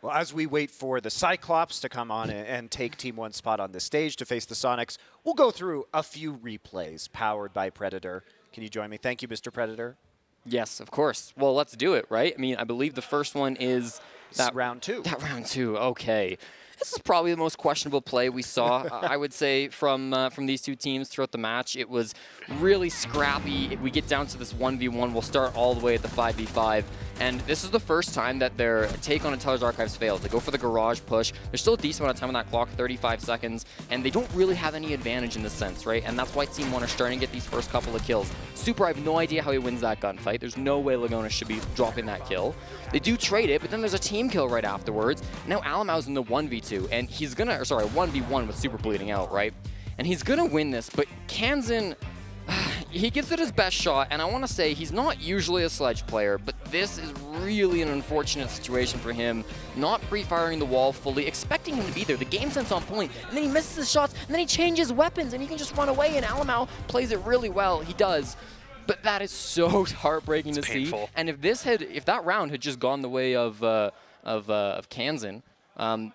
Well, as we wait for the Cyclops to come on and take Team 1's spot on the stage to face the Soniqs, we'll go through a few replays powered by Predator. Can you join me? Thank you, Mr. Predator. Yes, of course. Well, let's do it, right? I mean, I believe the first one is that round 2. That round 2, okay. This is probably the most questionable play we saw, I would say, from these two teams throughout the match. It was really scrappy. If we get down to this 1v1, we'll start all the way at the 5v5. And this is the first time that their take on a Teller's Archives fails. They go for the garage push. There's still a decent amount of time on that clock, 35 seconds, and they don't really have any advantage in this sense, right? And that's why Team 1 are starting to get these first couple of kills. Super, I have no idea how he wins that gunfight. There's no way Laguna should be dropping that kill. They do trade it, but then there's a team kill right afterwards. Now Alamau's in the 1v2, and he's gonna, or sorry, 1v1 with Super bleeding out, right? And he's gonna win this, but Kansan, he gives it his best shot, and I want to say he's not usually a sledge player, but this is really an unfortunate situation for him, not pre-firing the wall fully, expecting him to be there. The game sense on point, and then he misses his shots, and then he changes weapons, and he can just run away, and Alamau plays it really well. He does. But that is so heartbreaking to see. And if that round had just gone the way of Kansan,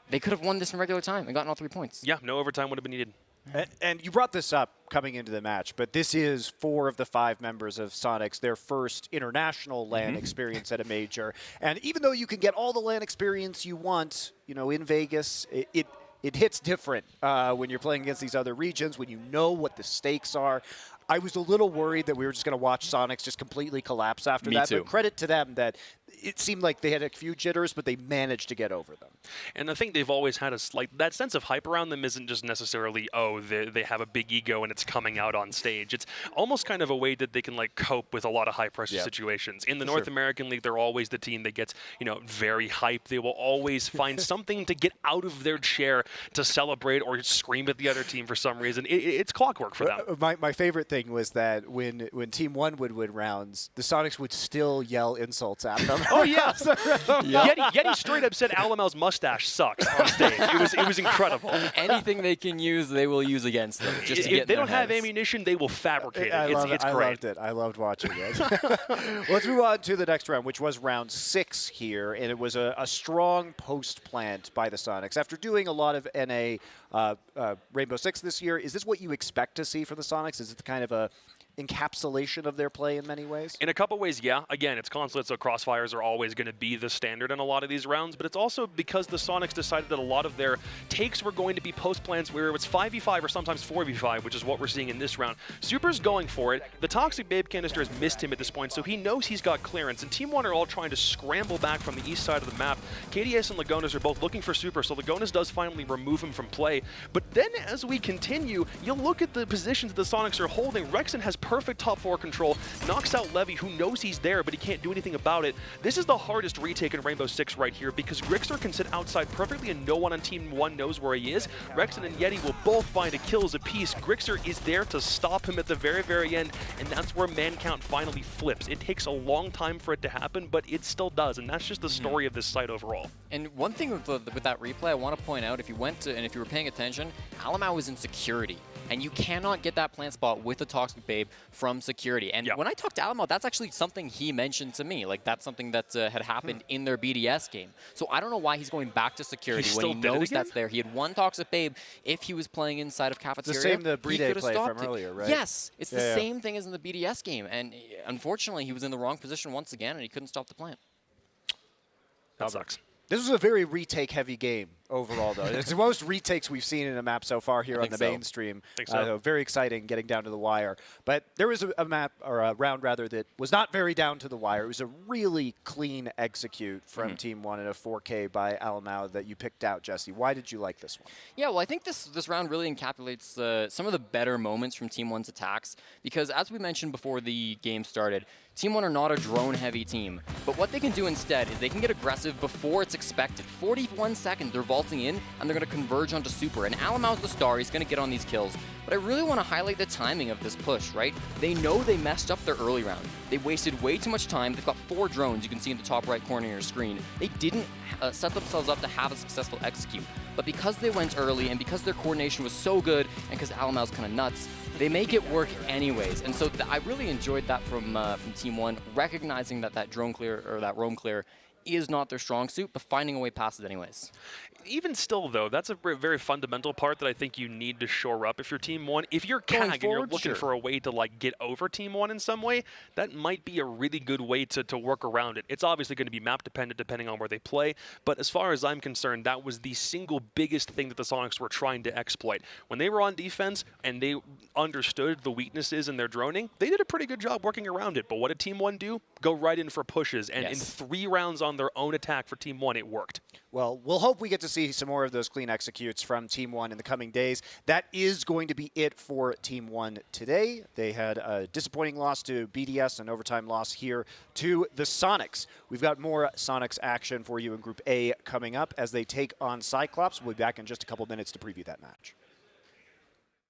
they could have won this in regular time and gotten all 3 points. Yeah, no overtime would have been needed. And you brought this up coming into the match, but this is 4 of the 5 members of Soniqs, their first international LAN experience at a major. And even though you can get all the LAN experience you want, you know, in Vegas, it hits different when you're playing against these other regions, when you know what the stakes are. I was a little worried that we were just going to watch Soniqs just completely collapse after that. Me too. But credit to them that it seemed like they had a few jitters, but they managed to get over them. And I think they've always had that sense of hype around them isn't just necessarily, oh, they have a big ego and it's coming out on stage. It's almost kind of a way that they can like cope with a lot of high pressure situations. In the North American League, they're always the team that gets, you know, very hyped. They will always find something to get out of their chair to celebrate or scream at the other team for some reason. It's clockwork for them. My favorite thing was that when Team 1 would win rounds, the Soniqs would still yell insults at them. Oh, yeah. Yeti straight up said Alamau's mustache sucks on stage. It was incredible. Anything they can use, they will use against them. Just to get if they in don't their have heads. ammunition, they will fabricate it. It's I great. loved it. I loved watching it. Let's move on to the next round, which was round 6 here, and it was a strong post plant by the Soniqs. After doing a lot of NA Rainbow Six this year, is this what you expect to see from the Soniqs? Is it the kind of a encapsulation of their play in many ways? In a couple ways, yeah. Again, it's Consulate, so crossfires are always going to be the standard in a lot of these rounds, but it's also because the Soniqs decided that a lot of their takes were going to be post plans where it's 5v5 or sometimes 4v5, which is what we're seeing in this round. Super's going for it. The Toxic Babe canister has missed him at this point, so he knows he's got clearance, and Team 1 are all trying to scramble back from the east side of the map. KDS and Lagonas are both looking for Super, so Lagonas does finally remove him from play. But then as we continue, you'll look at the positions the Soniqs are holding. Rexon has perfect top 4 control, knocks out Levy, who knows he's there, but he can't do anything about it. This is the hardest retake in Rainbow Six right here, because Grixer can sit outside perfectly and no one on Team 1 knows where he is. Rexon and Yeti will both find a kill as a piece. Grixer is there to stop him at the very, very end, and that's where man count finally flips. It takes a long time for it to happen, but it still does, and that's just the story of this site overall. And one thing with that replay I want to point out, if you went to, and if you were paying attention, Alamau was in security. and you cannot get that plant spot with a Toxic Babe from security. And when I talked to Alamo, that's actually something he mentioned to me. Like, that's something that had happened in their BDS game. So I don't know why he's going back to security when he knows that's there. He had one Toxic Babe. If he was playing inside of Cafeteria, the same the he could have play stopped from earlier, right? Yes, it's the same thing as in the BDS game. And unfortunately, he was in the wrong position once again, and he couldn't stop the plant. That sucks. This was a very retake-heavy game overall, though. It's the most retakes we've seen in a map so far here on the mainstream. Very exciting, getting down to the wire. But there was a map, or a round rather, that was not very down to the wire. It was a really clean execute from Team 1 in a 4K by Alamau that you picked out, Jesse. Why did you like this one? Yeah, well, I think this round really encapsulates some of the better moments from Team 1's attacks, because as we mentioned before the game started, Team 1 are not a drone-heavy team, but what they can do instead is they can get aggressive before it's expected. 41 seconds, they're vaulting in, and they're going to converge onto Super. And Alamau's the star, he's going to get on these kills. But I really want to highlight the timing of this push, right? They know they messed up their early round. They wasted way too much time. They've got 4 drones you can see in the top right corner of your screen. They didn't set themselves up to have a successful execute. But because they went early, and because their coordination was so good, and because Alamau's kind of nuts, they make it work anyways. And so I really enjoyed that from Team 1, recognizing that that drone clear, or that roam clear, is not their strong suit, but finding a way past it anyways. Even still, though, that's a very fundamental part that I think you need to shore up if you're Team 1. If you're CAG and you're looking for a way to like get over Team 1 in some way, that might be a really good way to work around it. It's obviously going to be map dependent depending on where they play, but as far as I'm concerned, that was the single biggest thing that the Soniqs were trying to exploit. When they were on defense and they understood the weaknesses in their droning, they did a pretty good job working around it. But what did Team 1 do? Go right in for pushes, and in 3 rounds on their own attack for Team 1, it worked. Well, we'll hope we get to see some more of those clean executes from Team 1 in the coming days. That is going to be it for Team 1 today. They had a disappointing loss to BDS, an overtime loss here to the Soniqs. We've got more Soniqs action for you in Group A coming up as they take on Cyclops. We'll be back in just a couple minutes to preview that match.